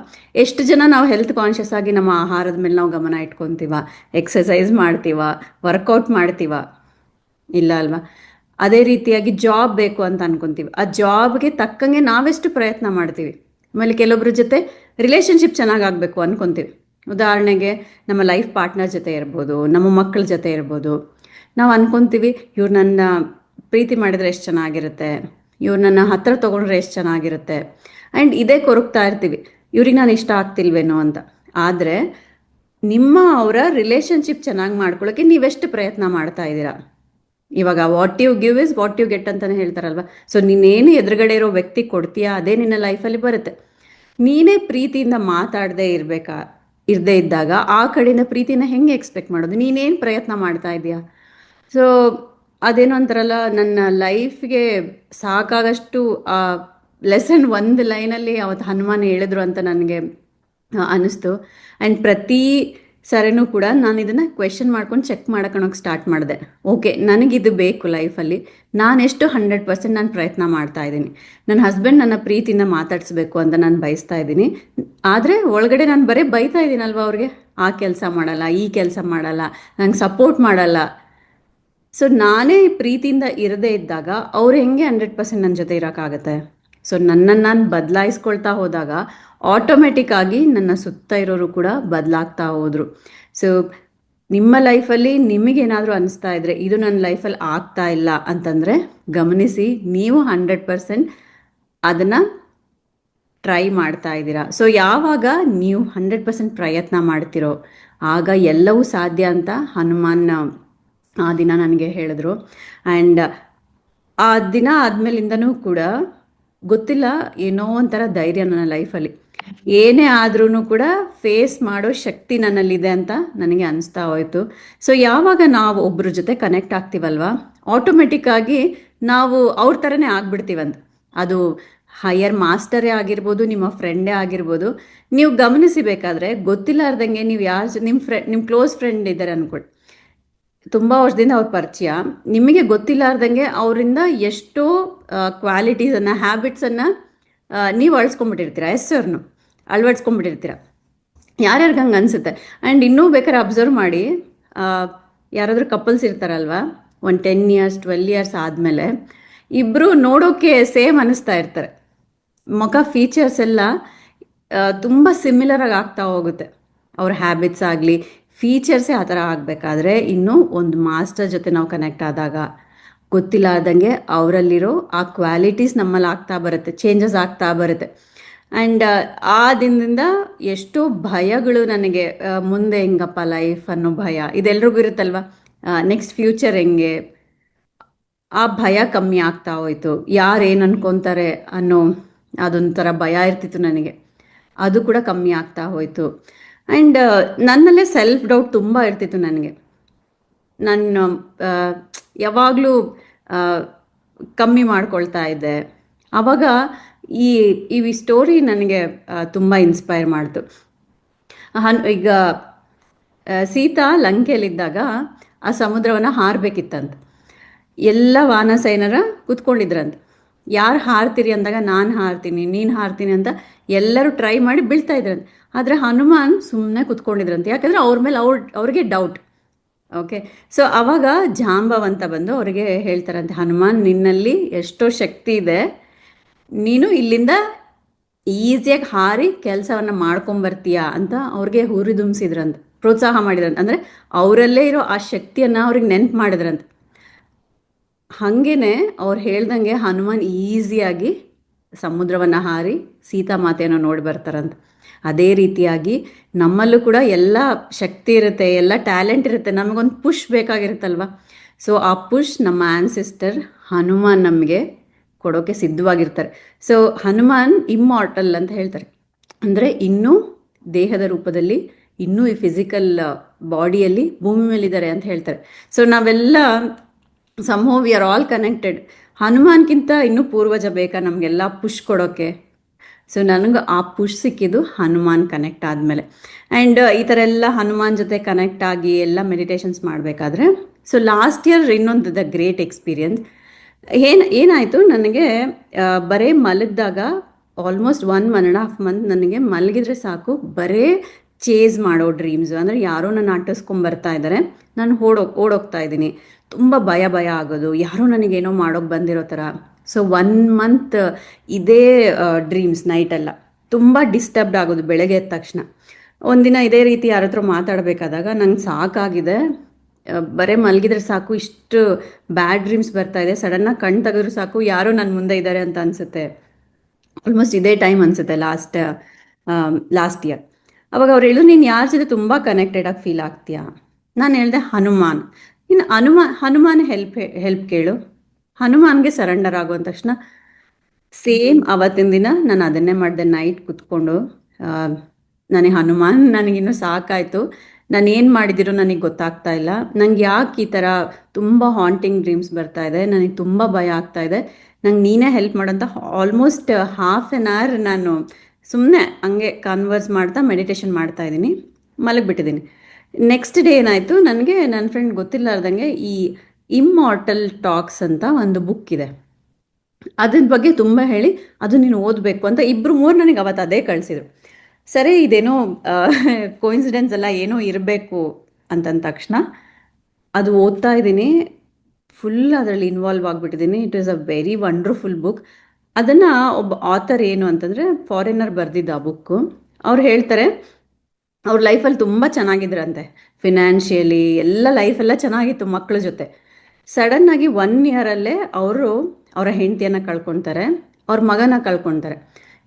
ಎಷ್ಟು ಜನ ನಾವು ಹೆಲ್ತ್ ಕಾನ್ಷಿಯಸ್ ಆಗಿ ನಮ್ಮ ಆಹಾರದ ಮೇಲೆ ನಾವು ಗಮನ ಇಟ್ಕೊತೀವ, ಎಕ್ಸಸೈಸ್ ಮಾಡ್ತೀವ, ವರ್ಕೌಟ್ ಮಾಡ್ತೀವ, ಇಲ್ಲ ಅಲ್ವಾ. ಅದೇ ರೀತಿಯಾಗಿ ಜಾಬ್ ಬೇಕು ಅಂತ ಅನ್ಕೊತೀವಿ, ಆ ಜಾಬ್ಗೆ ತಕ್ಕಂಗೆ ನಾವೆಷ್ಟು ಪ್ರಯತ್ನ ಮಾಡ್ತೀವಿ. ಆಮೇಲೆ ಕೆಲವೊಬ್ಬರ ಜೊತೆ ರಿಲೇಷನ್ಶಿಪ್ ಚೆನ್ನಾಗಾಗಬೇಕು ಅನ್ಕೊತೀವಿ. ಉದಾಹರಣೆಗೆ ನಮ್ಮ ಲೈಫ್ ಪಾರ್ಟ್ನರ್ ಜೊತೆ ಇರ್ಬೋದು, ನಮ್ಮ ಮಕ್ಕಳ ಜೊತೆ ಇರ್ಬೋದು. ನಾವು ಅನ್ಕೊತೀವಿ, ಇವ್ರು ನನ್ನ ಪ್ರೀತಿ ಮಾಡಿದರೆ ಎಷ್ಟು ಚೆನ್ನಾಗಿರುತ್ತೆ, ಇವ್ರು ನನ್ನ ಹತ್ತಿರ ತೊಗೊಂಡ್ರೆ ಎಷ್ಟು ಚೆನ್ನಾಗಿರುತ್ತೆ, ಆ್ಯಂಡ್ ಇದೇ ಕೊರಗ್ತಾ ಇರ್ತೀವಿ, ಇವ್ರಿಗೆ ನಾನು ಇಷ್ಟ ಆಗ್ತಿಲ್ವೇನೋ ಅಂತ. ಆದರೆ ನಿಮ್ಮ ಅವರ ರಿಲೇಷನ್ಶಿಪ್ ಚೆನ್ನಾಗಿ ಮಾಡ್ಕೊಳ್ಳೋಕ್ಕೆ ನೀವೆಷ್ಟು ಪ್ರಯತ್ನ ಮಾಡ್ತಾ ಇದ್ದೀರಾ. ಇವಾಗ what you give is what you get ಅಂತಲೇ ಹೇಳ್ತಾರಲ್ವ. ಸೊ ನೀನೇನು ಎದುರುಗಡೆ ಇರೋ ವ್ಯಕ್ತಿ ಕೊಡ್ತೀಯಾ ಅದೇ ನಿನ್ನ ಲೈಫಲ್ಲಿ ಬರುತ್ತೆ. ನೀನೇ ಪ್ರೀತಿಯಿಂದ ಮಾತಾಡದೇ ಇರದೇ ಇದ್ದಾಗ ಆ ಕಡೆಯಿಂದ ಪ್ರೀತಿನ ಹೆಂಗೆ ಎಕ್ಸ್ಪೆಕ್ಟ್ ಮಾಡೋದು, ನೀನೇನು ಪ್ರಯತ್ನ ಮಾಡ್ತಾ ಇದೆಯಾ. ಸೊ ಅದೇನೋ ಅಂತಾರಲ್ಲ, ನನ್ನ ಲೈಫ್ಗೆ ಸಾಕಾಗಷ್ಟು ಆ ಲೆಸನ್ ಒಂದು ಲೈನಲ್ಲಿ ಅವತ್ತು ಹನುಮಾನ್ ಹೇಳಿದ್ರು ಅಂತ ನನಗೆ ಅನ್ನಿಸ್ತು. ಆ್ಯಂಡ್ ಪ್ರತಿ ಸರಿನೂ ಕೂಡ ನಾನು ಇದನ್ನು ಕ್ವೆಶನ್ ಮಾಡ್ಕೊಂಡು ಚೆಕ್ ಮಾಡ್ಕೊಳಕ್ಕೆ ಸ್ಟಾರ್ಟ್ ಮಾಡಿದೆ. ಓಕೆ, ನನಗಿದು ಬೇಕು ಲೈಫಲ್ಲಿ, ನಾನೆಷ್ಟು 100% ನಾನು ಪ್ರಯತ್ನ ಮಾಡ್ತಾ ಇದ್ದೀನಿ. ನನ್ನ ಹಸ್ಬೆಂಡ್ ನನ್ನ ಪ್ರೀತಿಯಿಂದ ಮಾತಾಡಿಸ್ಬೇಕು ಅಂತ ನಾನು ಬಯಸ್ತಾ ಇದ್ದೀನಿ, ಆದರೆ ಒಳಗಡೆ ನಾನು ಬರೀ ಬೈತಾ ಇದ್ದೀನಲ್ವ ಅವ್ರಿಗೆ, ಆ ಕೆಲಸ ಮಾಡಲ್ಲ, ಈ ಕೆಲಸ ಮಾಡಲ್ಲ, ನಂಗೆ ಸಪೋರ್ಟ್ ಮಾಡಲ್ಲ. ಸೊ ನಾನೇ ಪ್ರೀತಿಯಿಂದ ಇರದೇ ಇದ್ದಾಗ ಅವ್ರು ಹೆಂಗೆ 100% ನನ್ನ ಜೊತೆ ಇರೋಕ್ಕಾಗತ್ತೆ. ಸೊ ನನ್ನನ್ನು ನಾನು ಬದಲಾಯಿಸ್ಕೊಳ್ತಾ ಹೋದಾಗ ಆಟೋಮೆಟಿಕ್ ಆಗಿ ನನ್ನ ಸುತ್ತ ಇರೋರು ಕೂಡ ಬದಲಾಗ್ತಾ ಹೋದರು. ಸೊ ನಿಮ್ಮ ಲೈಫಲ್ಲಿ ನಿಮಗೇನಾದರೂ ಅನಿಸ್ತಾ ಇದ್ದರೆ ಇದು ನನ್ನ ಲೈಫಲ್ಲಿ ಆಗ್ತಾ ಇಲ್ಲ ಅಂತಂದರೆ ಗಮನಿಸಿ, ನೀವು 100% ಅದನ್ನು ಟ್ರೈ ಮಾಡ್ತಾ ಇದ್ದೀರಾ. ಸೊ ಯಾವಾಗ ನೀವು 100% ಪ್ರಯತ್ನ ಮಾಡ್ತಿರೋ ಆಗ ಎಲ್ಲವೂ ಸಾಧ್ಯ ಅಂತ ಹನುಮಾನ್ ಆ ದಿನ ನನಗೆ ಹೇಳಿದ್ರು. ಆ್ಯಂಡ್ ಆ ದಿನ ಆದಮೇಲಿಂದನೂ ಕೂಡ ಗೊತ್ತಿಲ್ಲ, ಏನೋ ಒಂಥರ ಧೈರ್ಯ ನನ್ನ ಲೈಫಲ್ಲಿ, ಏನೇ ಆದ್ರೂ ಕೂಡ ಫೇಸ್ ಮಾಡೋ ಶಕ್ತಿ ನನ್ನಲ್ಲಿದೆ ಅಂತ ನನಗೆ ಅನಿಸ್ತಾ ಹೋಯಿತು. ಸೊ ಯಾವಾಗ ನಾವು ಒಬ್ಬರ ಜೊತೆ ಕನೆಕ್ಟ್ ಆಗ್ತೀವಲ್ವ, ಆಟೋಮೆಟಿಕ್ಕಾಗಿ ನಾವು ಅವ್ರ ಥರನೇ ಆಗ್ಬಿಡ್ತೀವಂತ. ಅದು ಹೈಯರ್ ಮಾಸ್ಟರೇ ಆಗಿರ್ಬೋದು, ನಿಮ್ಮ ಫ್ರೆಂಡೇ ಆಗಿರ್ಬೋದು. ನೀವು ಗಮನಿಸಬೇಕಾದ್ರೆ ಗೊತ್ತಿಲ್ಲಾರ್ದಂಗೆ ನೀವು ನಿಮ್ಮ ಕ್ಲೋಸ್ ಫ್ರೆಂಡ್ ಇದ್ದಾರೆ ಅಂದ್ಕೊಳ್ಳಿ, ತುಂಬ ವರ್ಷದಿಂದ ಅವ್ರ ಪರಿಚಯ, ನಿಮಗೆ ಗೊತ್ತಿಲ್ಲಾರ್ದಂಗೆ ಅವರಿಂದ ಎಷ್ಟೋ ಕ್ವಾಲಿಟೀಸನ್ನು, ಹ್ಯಾಬಿಟ್ಸನ್ನು ನೀವು ಅಳಿಸ್ಕೊಂಡ್ಬಿಟ್ಟಿರ್ತೀರ, ಹೆಸರನ್ನು ಅಳವಡಿಸ್ಕೊಂಡ್ಬಿಟ್ಟಿರ್ತೀರ. ಯಾರ್ಯಾರಿಗೆ ಹಂಗೆ ಅನಿಸುತ್ತೆ. ಆ್ಯಂಡ್ ಇನ್ನೂ ಬೇಕಾದ್ರೆ ಅಬ್ಸರ್ವ್ ಮಾಡಿ, ಯಾರಾದರೂ ಕಪಲ್ಸ್ ಇರ್ತಾರಲ್ವ, ಒಂದು 10 ಇಯರ್ಸ್ 12 ಇಯರ್ಸ್ ಆದಮೇಲೆ ಇಬ್ಬರು ನೋಡೋಕ್ಕೆ ಸೇಮ್ ಅನ್ನಿಸ್ತಾ ಇರ್ತಾರೆ. ಮುಖ ಫೀಚರ್ಸ್ ಎಲ್ಲ ತುಂಬ ಸಿಮಿಲರಾಗಿ ಆಗ್ತಾ ಹೋಗುತ್ತೆ. ಅವ್ರ ಹ್ಯಾಬಿಟ್ಸ್ ಆಗಲಿ, ಫೀಚರ್ಸೇ ಆ ಥರ ಆಗಬೇಕಾದ್ರೆ, ಇನ್ನೂ ಒಂದು ಮಾಸ್ಟರ್ ಜೊತೆ ನಾವು ಕನೆಕ್ಟ್ ಆದಾಗ ಗೊತ್ತಿಲ್ಲಾರ್ದಂಗೆ ಅವರಲ್ಲಿರೋ ಆ ಕ್ವಾಲಿಟೀಸ್ ನಮ್ಮಲ್ಲಿ ಆಗ್ತಾ ಬರುತ್ತೆ, ಚೇಂಜಸ್ ಆಗ್ತಾ ಬರುತ್ತೆ. ಆ್ಯಂಡ್ ಆ ದಿನದಿಂದ ಎಷ್ಟೋ ಭಯಗಳು ನನಗೆ, ಮುಂದೆ ಹೆಂಗಪ್ಪ ಲೈಫ್ ಅನ್ನೋ ಭಯ ಇದೆಲ್ರಿಗೂ ಇರುತ್ತಲ್ವ, ನೆಕ್ಸ್ಟ್ ಫ್ಯೂಚರ್ ಹೆಂಗೆ, ಆ ಭಯ ಕಮ್ಮಿ ಆಗ್ತಾ ಹೋಯಿತು. ಯಾರೇನು ಅನ್ಕೊತಾರೆ ಅನ್ನೋ ಅದೊಂಥರ ಭಯ ಇರ್ತಿತ್ತು ನನಗೆ, ಅದು ಕೂಡ ಕಮ್ಮಿ ಆಗ್ತಾ ಹೋಯಿತು. ಆ್ಯಂಡ್ ನನ್ನಲ್ಲೇ ಸೆಲ್ಫ್ ಡೌಟ್ ತುಂಬ ಇರ್ತಿತ್ತು ನನಗೆ. ನಾನು ಯಾವಾಗಲೂ ಕಮ್ಮಿ ಮಾಡ್ಕೊಳ್ತಾ ಇದ್ದೆ. ಆವಾಗ ಈ ಈ ಸ್ಟೋರಿ ನನಗೆ ತುಂಬ ಇನ್ಸ್ಪೈರ್ ಮಾಡ್ತು. ಈಗ ಸೀತಾ ಲಂಕೆಯಲ್ಲಿದ್ದಾಗ ಆ ಸಮುದ್ರವನ್ನು ಹಾರಬೇಕಿತ್ತಂತ. ಎಲ್ಲ ವಾನಸೈನರ ಕೂತ್ಕೊಂಡಿದ್ರಂತ. ಯಾರು ಹಾರ್ತೀರಿ ಅಂದಾಗ ನಾನು ಹಾರ್ತೀನಿ, ನೀನು ಹಾರ್ತೀನಿ ಅಂತ ಎಲ್ಲರೂ ಟ್ರೈ ಮಾಡಿ ಬೀಳ್ತಾ ಇದ್ರಂತೆ. ಆದರೆ ಹನುಮಾನ್ ಸುಮ್ಮನೆ ಕೂತ್ಕೊಂಡಿದ್ರಂತೆ, ಯಾಕಂದರೆ ಅವ್ರ ಮೇಲೆ ಅವ್ರಿಗೆ ಡೌಟ್. ಓಕೆ, ಸೊ ಅವಾಗ ಜಾಂಬವಂತ ಬಂದು ಅವರಿಗೆ ಹೇಳ್ತಾರಂತೆ, ಹನುಮಾನ್ ನಿನ್ನಲ್ಲಿ ಎಷ್ಟೋ ಶಕ್ತಿ ಇದೆ, ನೀನು ಇಲ್ಲಿಂದ ಈಸಿಯಾಗಿ ಹಾರಿ ಕೆಲಸವನ್ನು ಮಾಡ್ಕೊಂಬರ್ತೀಯ ಅಂತ ಅವ್ರಿಗೆ ಹುರಿದುಂಬಿಸಿದ್ರಂತ, ಪ್ರೋತ್ಸಾಹ ಮಾಡಿದ್ರಂತ. ಅಂದರೆ ಅವರಲ್ಲೇ ಇರೋ ಆ ಶಕ್ತಿಯನ್ನು ಅವ್ರಿಗೆ ನೆನ್ಪು ಮಾಡಿದ್ರಂತ. ಹಾಗೇನೆ ಅವ್ರು ಹೇಳ್ದಂಗೆ ಹನುಮಾನ್ ಈಸಿಯಾಗಿ ಸಮುದ್ರವನ್ನು ಹಾರಿ ಸೀತಾಮಾತೆಯನ್ನು ನೋಡಿ ಬರ್ತಾರಂತ. ಅದೇ ರೀತಿಯಾಗಿ ನಮ್ಮಲ್ಲೂ ಕೂಡ ಎಲ್ಲ ಶಕ್ತಿ ಇರುತ್ತೆ, ಎಲ್ಲ ಟ್ಯಾಲೆಂಟ್ ಇರುತ್ತೆ, ನಮಗೊಂದು ಪುಷ್ ಬೇಕಾಗಿರುತ್ತಲ್ವ. ಸೊ ಆ ಪುಷ್ ನಮ್ಮ ಆನ್ಸಿಸ್ಟರ್ ಹನುಮಾನ್ ನಮಗೆ ಕೊಡೋಕೆ ಸಿದ್ಧವಾಗಿರ್ತಾರೆ. ಸೊ ಹನುಮಾನ್ ಇಮ್ಮಾರ್ಟಲ್ ಅಂತ ಹೇಳ್ತಾರೆ, ಅಂದರೆ ಇನ್ನೂ ದೇಹದ ರೂಪದಲ್ಲಿ ಇನ್ನೂ ಈ ಫಿಸಿಕಲ್ ಬಾಡಿಯಲ್ಲಿ ಭೂಮಿ ಮೇಲಿದ್ದಾರೆ ಅಂತ ಹೇಳ್ತಾರೆ. ಸೊ ನಾವೆಲ್ಲ somehow we are all connected. ಹನುಮಾನ್ಗಿಂತ ಇನ್ನೂ ಪೂರ್ವಜ ಬೇಕಾ ನಮಗೆಲ್ಲ ಪುಷ್ ಕೊಡೋಕ್ಕೆ? ಸೊ ನನಗೆ ಆ ಪುಷ್ ಸಿಕ್ಕಿದ್ದು ಹನುಮಾನ್ ಕನೆಕ್ಟ್ ಆದಮೇಲೆ. ಆ್ಯಂಡ್ ಈ ಥರ ಎಲ್ಲ ಹನುಮಾನ್ ಜೊತೆ ಕನೆಕ್ಟ್ ಆಗಿ ಎಲ್ಲ ಮೆಡಿಟೇಷನ್ಸ್ ಮಾಡಬೇಕಾದ್ರೆ, ಸೊ ಲಾಸ್ಟ್ ಇಯರ್ ಇನ್ನೊಂದು ದ ಗ್ರೇಟ್ ಎಕ್ಸ್ಪೀರಿಯನ್ಸ್ ಏನಾಯಿತು ನನಗೆ, ಬರೀ ಮಲಗಿದಾಗ ಆಲ್ಮೋಸ್ಟ್ 1.5 ಮಂತ್ ನನಗೆ ಮಲಗಿದ್ರೆ ಸಾಕು ಬರೇ ಚೇಸ್ ಮಾಡೋ ಡ್ರೀಮ್ಸು. ಅಂದರೆ ಯಾರೋ ನನ್ನ ಆಟಿಸ್ಕೊಂಬರ್ತಾ ಇದ್ದಾರೆ, ನಾನು ಓಡೋಗ್ತಾ ಇದ್ದೀನಿ, ತುಂಬ ಭಯ ಆಗೋದು, ಯಾರೋ ನನಗೇನೋ ಮಾಡೋಕ್ಕೆ ಬಂದಿರೋ ಥರ. ಸೊ 1 ಮಂತ್ ಇದೇ ಡ್ರೀಮ್ಸ್ ನೈಟೆಲ್ಲ ತುಂಬ ಡಿಸ್ಟರ್ಬ್ಡ್ ಆಗೋದು. ಬೆಳಗ್ಗೆ ಎದ್ದ ತಕ್ಷಣ ಒಂದಿನ ಇದೇ ರೀತಿ ಯಾರ ಹತ್ರ ಮಾತಾಡಬೇಕಾದಾಗ ನಂಗೆ ಸಾಕಾಗಿದೆ, ಬರೀ ಮಲಗಿದ್ರೆ ಸಾಕು ಇಷ್ಟು ಬ್ಯಾಡ್ ಡ್ರೀಮ್ಸ್ ಬರ್ತಾ ಇದೆ, ಸಡನ್ನಾಗಿ ಕಣ್ಣು ತೆಗೆದ್ರೆ ಸಾಕು ಯಾರೋ ನನ್ನ ಮುಂದೆ ಇದ್ದಾರೆ ಅಂತ ಅನಿಸುತ್ತೆ. ಆಲ್ಮೋಸ್ಟ್ ಇದೇ ಟೈಮ್ ಅನಿಸುತ್ತೆ ಲಾಸ್ಟ್ ಇಯರ್. ಅವಾಗ ಅವ್ರು ಹೇಳಿದ್ರು, ನೀನು ಯಾರ ಜೊತೆ ತುಂಬ ಕನೆಕ್ಟೆಡ್ ಆಗಿ ಫೀಲ್ ಆಗ್ತೀಯಾ? ನಾನು ಹೇಳಿದೆ ಹನುಮಾನ್. ಇನ್ನು ಹನುಮಾನ್ ಹೆಲ್ಪ್ ಕೇಳು, ಹನುಮಾನ್ಗೆ ಸರೆಂಡರ್ ಆಗೋ ಅಂದ ತಕ್ಷಣ ಸೇಮ್ ಅವತ್ತಿನ ದಿನ ನಾನು ಅದನ್ನೇ ಮಾಡಿದೆ. ನೈಟ್ ಕುತ್ಕೊಂಡು ನನಗೆ ಹನುಮಾನ್, ನನಗಿನ್ನೂ ಸಾಕಾಯಿತು, ನಾನು ಏನು ಮಾಡಿದಿರೋ ನನಗೆ ಗೊತ್ತಾಗ್ತಾ ಇಲ್ಲ, ನಂಗೆ ಯಾಕೆ ಈ ಥರ ತುಂಬ ಹಾಂಟಿಂಗ್ ಡ್ರೀಮ್ಸ್ ಬರ್ತಾ ಇದೆ, ನನಗೆ ತುಂಬ ಭಯ ಆಗ್ತಾ ಇದೆ, ನಂಗೆ ನೀನೇ ಹೆಲ್ಪ್ ಮಾಡೋಂಥ ಆಲ್ಮೋಸ್ಟ್ ½ an hour ನಾನು ಸುಮ್ಮನೆ ಹಂಗೆ ಕನ್ವರ್ಸ್ ಮಾಡ್ತಾ ಮೆಡಿಟೇಷನ್ ಮಾಡ್ತಾ ಇದ್ದೀನಿ, ಮಲಗಿಬಿಟ್ಟಿದ್ದೀನಿ. ನೆಕ್ಸ್ಟ್ ಡೇ ಏನಾಯಿತು, ನನಗೆ ನನ್ನ ಫ್ರೆಂಡ್ ಗೊತ್ತಿಲ್ಲಾರ್ದಂಗೆ ಈ ಇಮ್ಮಾರ್ಟಲ್ ಟಾಕ್ಸ್ ಅಂತ ಒಂದು ಬುಕ್ ಇದೆ, ಅದ್ರ ಬಗ್ಗೆ ತುಂಬ ಹೇಳಿ ಅದು ನೀನು ಓದಬೇಕು ಅಂತ 2-3 ನನಗೆ ಅವತ್ತು ಅದೇ ಕಳಿಸಿದ್ರು. ಸರಿ, ಇದೇನೋ ಕೋಇನ್ಸಿಡೆನ್ಸ್ ಎಲ್ಲ ಏನೋ ಇರಬೇಕು ಅಂತಂದ ತಕ್ಷಣ ಅದು ಓದ್ತಾ ಇದ್ದೀನಿ, ಫುಲ್ ಅದರಲ್ಲಿ ಇನ್ವಾಲ್ವ್ ಆಗಿಬಿಟ್ಟಿದ್ದೀನಿ. It is a very wonderful book. ಅದನ್ನು ಒಬ್ಬ ಆಥರ್ ಏನು ಅಂತಂದರೆ ಫಾರಿನರ್ ಬರೆದಿದ್ದ ಆ ಬುಕ್ಕು. ಅವ್ರು ಹೇಳ್ತಾರೆ ಅವ್ರ ಲೈಫಲ್ಲಿ ತುಂಬ ಚೆನ್ನಾಗಿದ್ರಂತೆ, ಫಿನಾನ್ಷಿಯಲಿ ಎಲ್ಲ ಲೈಫೆಲ್ಲ ಚೆನ್ನಾಗಿತ್ತು ಮಕ್ಕಳ ಜೊತೆ. ಸಡನ್ನಾಗಿ 1 ಇಯರಲ್ಲೇ ಅವರ ಹೆಂಡತಿಯನ್ನು ಕಳ್ಕೊತಾರೆ, ಅವ್ರ ಮಗನ ಕಳ್ಕೊತಾರೆ.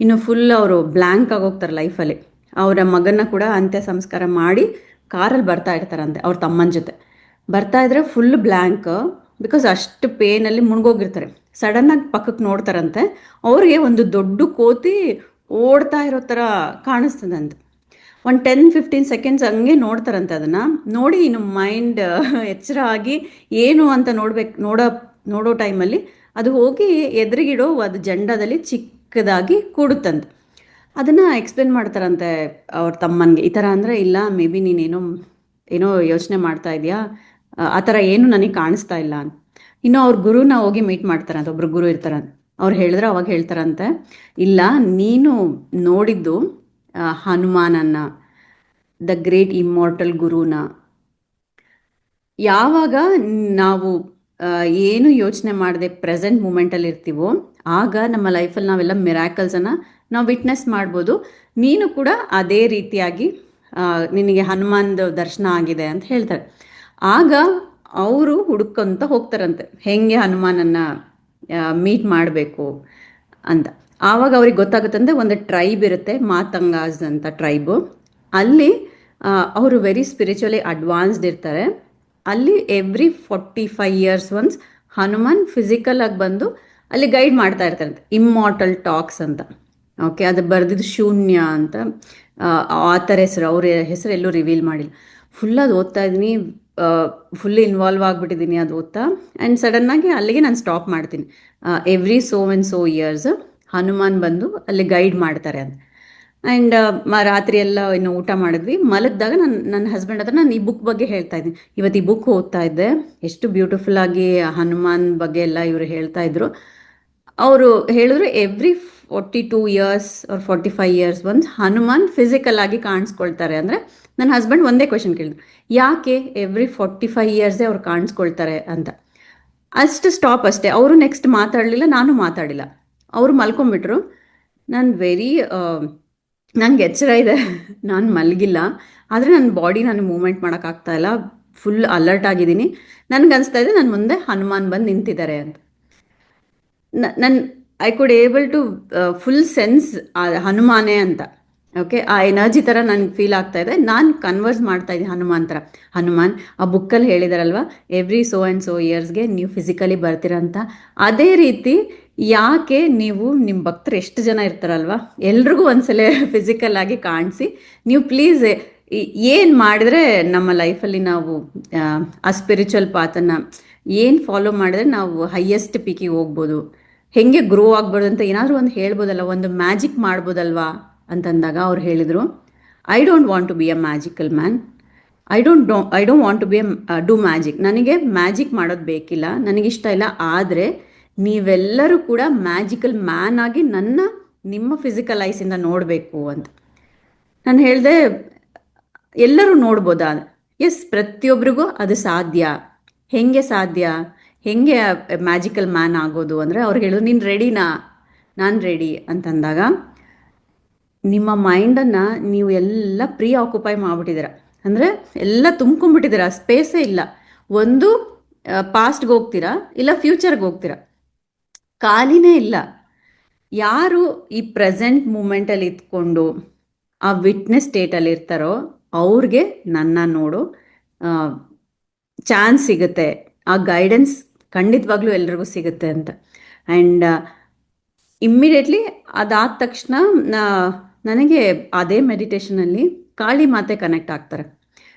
ಇನ್ನು ಫುಲ್ ಅವರು ಬ್ಲ್ಯಾಂಕ್ ಆಗೋಗ್ತಾರೆ ಲೈಫಲ್ಲಿ. ಅವರ ಮಗನ ಕೂಡ ಅಂತ್ಯ ಸಂಸ್ಕಾರ ಮಾಡಿ ಕಾರಲ್ಲಿ ಬರ್ತಾ ಇರ್ತಾರಂತೆ ಅವ್ರ ತಮ್ಮನ ಜೊತೆ. ಬರ್ತಾ ಇದ್ರೆ ಫುಲ್ ಬ್ಲ್ಯಾಂಕ್, ಬಿಕಾಸ್ ಅಷ್ಟು ಪೇನಲ್ಲಿ ಮುಳುಗೋಗಿರ್ತಾರೆ. ಸಡನ್ನಾಗಿ ಪಕ್ಕಕ್ಕೆ ನೋಡ್ತಾರಂತೆ, ಅವ್ರಿಗೆ ಒಂದು ದೊಡ್ಡ ಕೋತಿ ಓಡ್ತಾ ಇರೋ ಥರ ಕಾಣಿಸ್ತದಂತೆ. ಒಂದು 10-15 ಸೆಕೆಂಡ್ಸ್ ಹಂಗೆ ನೋಡ್ತಾರಂತೆ. ಅದನ್ನು ನೋಡಿ ಇನ್ನು ಮೈಂಡ್ ಎಚ್ಚರ ಆಗಿ ಏನು ಅಂತ ನೋಡೋ ಟೈಮಲ್ಲಿ ಅದು ಹೋಗಿ ಎದುರಿಗಿಡೋ ಅದು ಜಂಡದಲ್ಲಿ ಚಿಕ್ಕದಾಗಿ ಕೂಡುತ್ತಂತೆ. ಅದನ್ನು ಎಕ್ಸ್ಪ್ಲೇನ್ ಮಾಡ್ತಾರಂತೆ ಅವ್ರ ತಮ್ಮನಿಗೆ, ಈ ಥರ ಅಂದರೆ ಇಲ್ಲ, ಮೇ ಬಿ ನೀನೇನೋ ಯೋಚನೆ ಮಾಡ್ತಾ ಇದೆಯಾ, ಆ ಥರ ಏನು ನನಗೆ ಕಾಣಿಸ್ತಾ ಇಲ್ಲ ಅಂತ. ಇನ್ನು ಅವ್ರ ಗುರುನ ಹೋಗಿ ಮೀಟ್ ಮಾಡ್ತಾರಂತೆ, ಒಬ್ರು ಗುರು ಇರ್ತಾರಂತೆ. ಅವ್ರು ಹೇಳಿದ್ರೆ ಅವಾಗ ಹೇಳ್ತಾರಂತೆ, ಇಲ್ಲ ನೀನು ನೋಡಿದ್ದು ಹನುಮಾನನ್ನ, ದ ಗ್ರೇಟ್ ಇಮ್ಮಾರ್ಟಲ್ ಗುರುನ. ಯಾವಾಗ ನಾವು ಏನು ಯೋಚನೆ ಮಾಡದೆ ಪ್ರೆಸೆಂಟ್ ಮೂಮೆಂಟಲ್ಲಿ ಇರ್ತೀವೋ ಆಗ ನಮ್ಮ ಲೈಫಲ್ಲಿ ನಾವೆಲ್ಲ ಮಿರಾಕಲ್ಸನ್ನು ನಾವು ವಿಟ್ನೆಸ್ ಮಾಡ್ಬೋದು. ನೀನು ಕೂಡ ಅದೇ ರೀತಿಯಾಗಿ ನಿನಗೆ ಹನುಮಾನ್ದ ದರ್ಶನ ಆಗಿದೆ ಅಂತ ಹೇಳ್ತಾರೆ. ಆಗ ಅವರು ಹುಡುಕೊಂತ ಹೋಗ್ತಾರಂತೆ ಹೆಂಗೆ ಹನುಮಾನನ್ನು ಮೀಟ್ ಮಾಡಬೇಕು ಅಂತ. ಆವಾಗ ಅವ್ರಿಗೆ ಗೊತ್ತಾಗುತ್ತಂದ್ರೆ ಒಂದು ಟ್ರೈಬ್ ಇರುತ್ತೆ, ಮಾತಂಗಾಸ್ ಅಂತ ಟ್ರೈಬು. ಅಲ್ಲಿ ಅವರು ವೆರಿ ಸ್ಪಿರಿಚುವಲಿ ಅಡ್ವಾನ್ಸ್ಡ್ ಇರ್ತಾರೆ. ಅಲ್ಲಿ every 45 years once Hanuman physical ಆಗಿ ಬಂದು ಅಲ್ಲಿ ಗೈಡ್ ಮಾಡ್ತಾ ಇರ್ತಾರಂತೆ. ಇಮ್ಮಾರ್ಟಲ್ ಟಾಕ್ಸ್ ಅಂತ. ಓಕೆ, ಅದು ಬರೆದಿದ್ದು ಶೂನ್ಯ ಅಂತ ಆಥರ್ ಹೆಸರು, ಅವ್ರ ಹೆಸರು ಎಲ್ಲೂ ರಿವೀಲ್ ಮಾಡಿಲ್ಲ. ಫುಲ್ ಅದು ಓದ್ತಾ ಇದ್ದೀನಿ, ಫುಲ್ ಇನ್ವಾಲ್ವ್ ಆಗಿಬಿಟ್ಟಿದ್ದೀನಿ ಅದು ಓದ್ತಾ. ಆ್ಯಂಡ್ ಸಡನ್ನಾಗಿ ಅಲ್ಲಿಗೆ ನಾನು ಸ್ಟಾಪ್ ಮಾಡ್ತೀನಿ. Every so and so years Hanuman ಬಂದು ಅಲ್ಲಿ ಗೈಡ್ ಮಾಡ್ತಾರೆ ಅಂತ. ಆ್ಯಂಡ್ ರಾತ್ರಿ ಎಲ್ಲ ಇನ್ನು ಊಟ ಮಾಡಿದ್ವಿ. ಮಲಗಿದಾಗ ನನ್ನ ಹಸ್ಬೆಂಡ್ ಹತ್ರ ನಾನು ಈ ಬುಕ್ ಬಗ್ಗೆ ಹೇಳ್ತಾ ಇದ್ದೀನಿ. ಇವತ್ತು ಈ ಬುಕ್ ಓದ್ತಾ ಇದ್ದೆ, ಎಷ್ಟು ಬ್ಯೂಟಿಫುಲ್ ಆಗಿ ಹನುಮಾನ್ ಬಗ್ಗೆ ಎಲ್ಲ ಇವರು ಹೇಳ್ತಾ ಇದ್ರು. ಅವರು ಹೇಳಿದ್ರು every 42 years or 45 years once Hanuman physical ಆಗಿ ಕಾಣಿಸ್ಕೊಳ್ತಾರೆ. ಅಂದರೆ ನನ್ನ ಹಸ್ಬೆಂಡ್ ಒಂದೇ ಕ್ವೆಶನ್ ಕೇಳಿದ್ರು, ಯಾಕೆ ಎವ್ರಿ 45 ಇಯರ್ಸೇ ಅವ್ರು ಕಾಣಿಸ್ಕೊಳ್ತಾರೆ ಅಂತ. ಅಷ್ಟು ಸ್ಟಾಪ್ ಅಷ್ಟೇ. ಅವರು ನೆಕ್ಸ್ಟ್ ಮಾತಾಡಲಿಲ್ಲ, ನಾನು ಮಾತಾಡಿಲ್ಲ. ಅವರು ಮಲ್ಕೊಂಡ್ಬಿಟ್ರು. ನಾನು ನಂಗೆ ಎಚ್ಚರ ಇದೆ, ನಾನು ಮಲಗಿಲ್ಲ, ಆದರೆ ನನ್ನ ಬಾಡಿ ನಾನು ಮೂವ್ಮೆಂಟ್ ಮಾಡೋಕ್ಕಾಗ್ತಾ ಇಲ್ಲ, ಫುಲ್ ಅಲರ್ಟ್ ಆಗಿದ್ದೀನಿ. ನನಗನ್ನಿಸ್ತಾ ಇದೆ ನನ್ನ ಮುಂದೆ ಹನುಮಾನ್ ಬಂದು ನಿಂತಿದ್ದಾರೆ ಅಂತ. ನನ್ನ I could able to full sense ಹನುಮಾನೇ ಅಂತ. ಓಕೆ, ಆ ಎನರ್ಜಿ ಥರ ನನಗೆ ಫೀಲ್ ಆಗ್ತಾ ಇದೆ. ನಾನು ಕನ್ವರ್ಸ್ ಮಾಡ್ತಾ ಇದ್ದೀನಿ ಹನುಮಾನ್ ಥರ. ಹನುಮಾನ್ ಆ ಬುಕ್ಕಲ್ಲಿ ಹೇಳಿದಾರಲ್ವ, ಎವ್ರಿ ಸೋ ಆ್ಯಂಡ್ ಸೋ ಇಯರ್ಸ್ಗೆ ನೀವು ಫಿಸಿಕಲಿ ಬರ್ತೀರಂತ. ಅದೇ ರೀತಿ ಯಾಕೆ ನೀವು ನಿಮ್ಮ ಭಕ್ತರು ಎಷ್ಟು ಜನ ಇರ್ತಾರಲ್ವ, ಎಲ್ರಿಗೂ ಒಂದ್ಸಲ ಫಿಸಿಕಲ್ ಆಗಿ ಕಾಣಿಸಿ ನೀವು ಪ್ಲೀಸ್ ಏನು ಮಾಡಿದ್ರೆ ನಮ್ಮ ಲೈಫಲ್ಲಿ ನಾವು ಆ ಸ್ಪಿರಿಚುವಲ್ ಪಾತನ್ನು ಏನು ಫಾಲೋ ಮಾಡಿದ್ರೆ ನಾವು ಹೈಯೆಸ್ಟ್ ಪೀಕಿಗೆ ಹೋಗ್ಬೋದು, ಹೆಂಗೆ ಗ್ರೋ ಆಗ್ಬಾರ್ದು ಅಂತ ಏನಾದರೂ ಒಂದು ಹೇಳ್ಬೋದಲ್ಲ, ಒಂದು ಮ್ಯಾಜಿಕ್ ಮಾಡ್ಬೋದಲ್ವಾ ಅಂತಂದಾಗ ಅವ್ರು ಹೇಳಿದರು, I don't want to be a magical man. I don't want to be do magic. ನನಗೆ ಮ್ಯಾಜಿಕ್ ಮಾಡೋದು ಬೇಕಿಲ್ಲ, ನನಗಿಷ್ಟ ಇಲ್ಲ. ಆದರೆ ನೀವೆಲ್ಲರೂ ಕೂಡ ಮ್ಯಾಜಿಕಲ್ ಮ್ಯಾನ್ ಆಗಿ ನಿಮ್ಮ ಫಿಸಿಕಲ್ ಐಸಿಂದ ನೋಡಬೇಕು ಅಂತ ನಾನು ಹೇಳಿದೆ. ಎಲ್ಲರೂ ನೋಡ್ಬೋದಾ? ಎಸ್, ಪ್ರತಿಯೊಬ್ಬರಿಗೂ ಅದು ಸಾಧ್ಯ. ಹೆಂಗೆ ಸಾಧ್ಯ? ಹೆಂಗೆ ಮ್ಯಾಜಿಕಲ್ ಮ್ಯಾನ್ ಆಗೋದು ಅಂದರೆ ಅವ್ರು ಹೇಳಿದ್ರು, ನೀನು ರೆಡಿನಾ? ನಾನು ರೆಡಿ ಅಂತಂದಾಗ, ನಿಮ್ಮ ಮೈಂಡನ್ನು ನೀವು ಎಲ್ಲ ಪ್ರೀ ಆಕ್ಯುಪೈ ಮಾಡಿಬಿಟ್ಟಿದ್ದೀರ. ಅಂದರೆ ಎಲ್ಲ ತುಂಬ್ಕೊಂಡ್ಬಿಟ್ಟಿದ್ದೀರ, ಸ್ಪೇಸೇ ಇಲ್ಲ. ಒಂದು ಪಾಸ್ಟ್ಗೆ ಹೋಗ್ತೀರಾ, ಇಲ್ಲ ಫ್ಯೂಚರ್ಗೆ ಹೋಗ್ತೀರಾ, ಖಾಲಿನೇ ಇಲ್ಲ. ಯಾರು ಈ ಪ್ರೆಸೆಂಟ್ ಮೂಮೆಂಟಲ್ಲಿ ಇದ್ಕೊಂಡು ಆ ವಿಟ್ನೆಸ್ ಸ್ಟೇಟಲ್ಲಿ ಇರ್ತಾರೋ ಅವ್ರಿಗೆ ನನ್ನ ನೋಡು ಚಾನ್ಸ್ ಸಿಗುತ್ತೆ, ಆ ಗೈಡೆನ್ಸ್ ಖಂಡಿತವಾಗ್ಲೂ ಎಲ್ರಿಗೂ ಸಿಗುತ್ತೆ ಅಂತ. ಆ್ಯಂಡ್ ಇಮ್ಮಿಡಿಯೇಟ್ಲಿ ಅದಾದ ತಕ್ಷಣ ನನಗೆ ಅದೇ ಮೆಡಿಟೇಷನಲ್ಲಿ ಕಾಳಿ ಮಾತೆ ಕನೆಕ್ಟ್ ಆಗ್ತಾರೆ.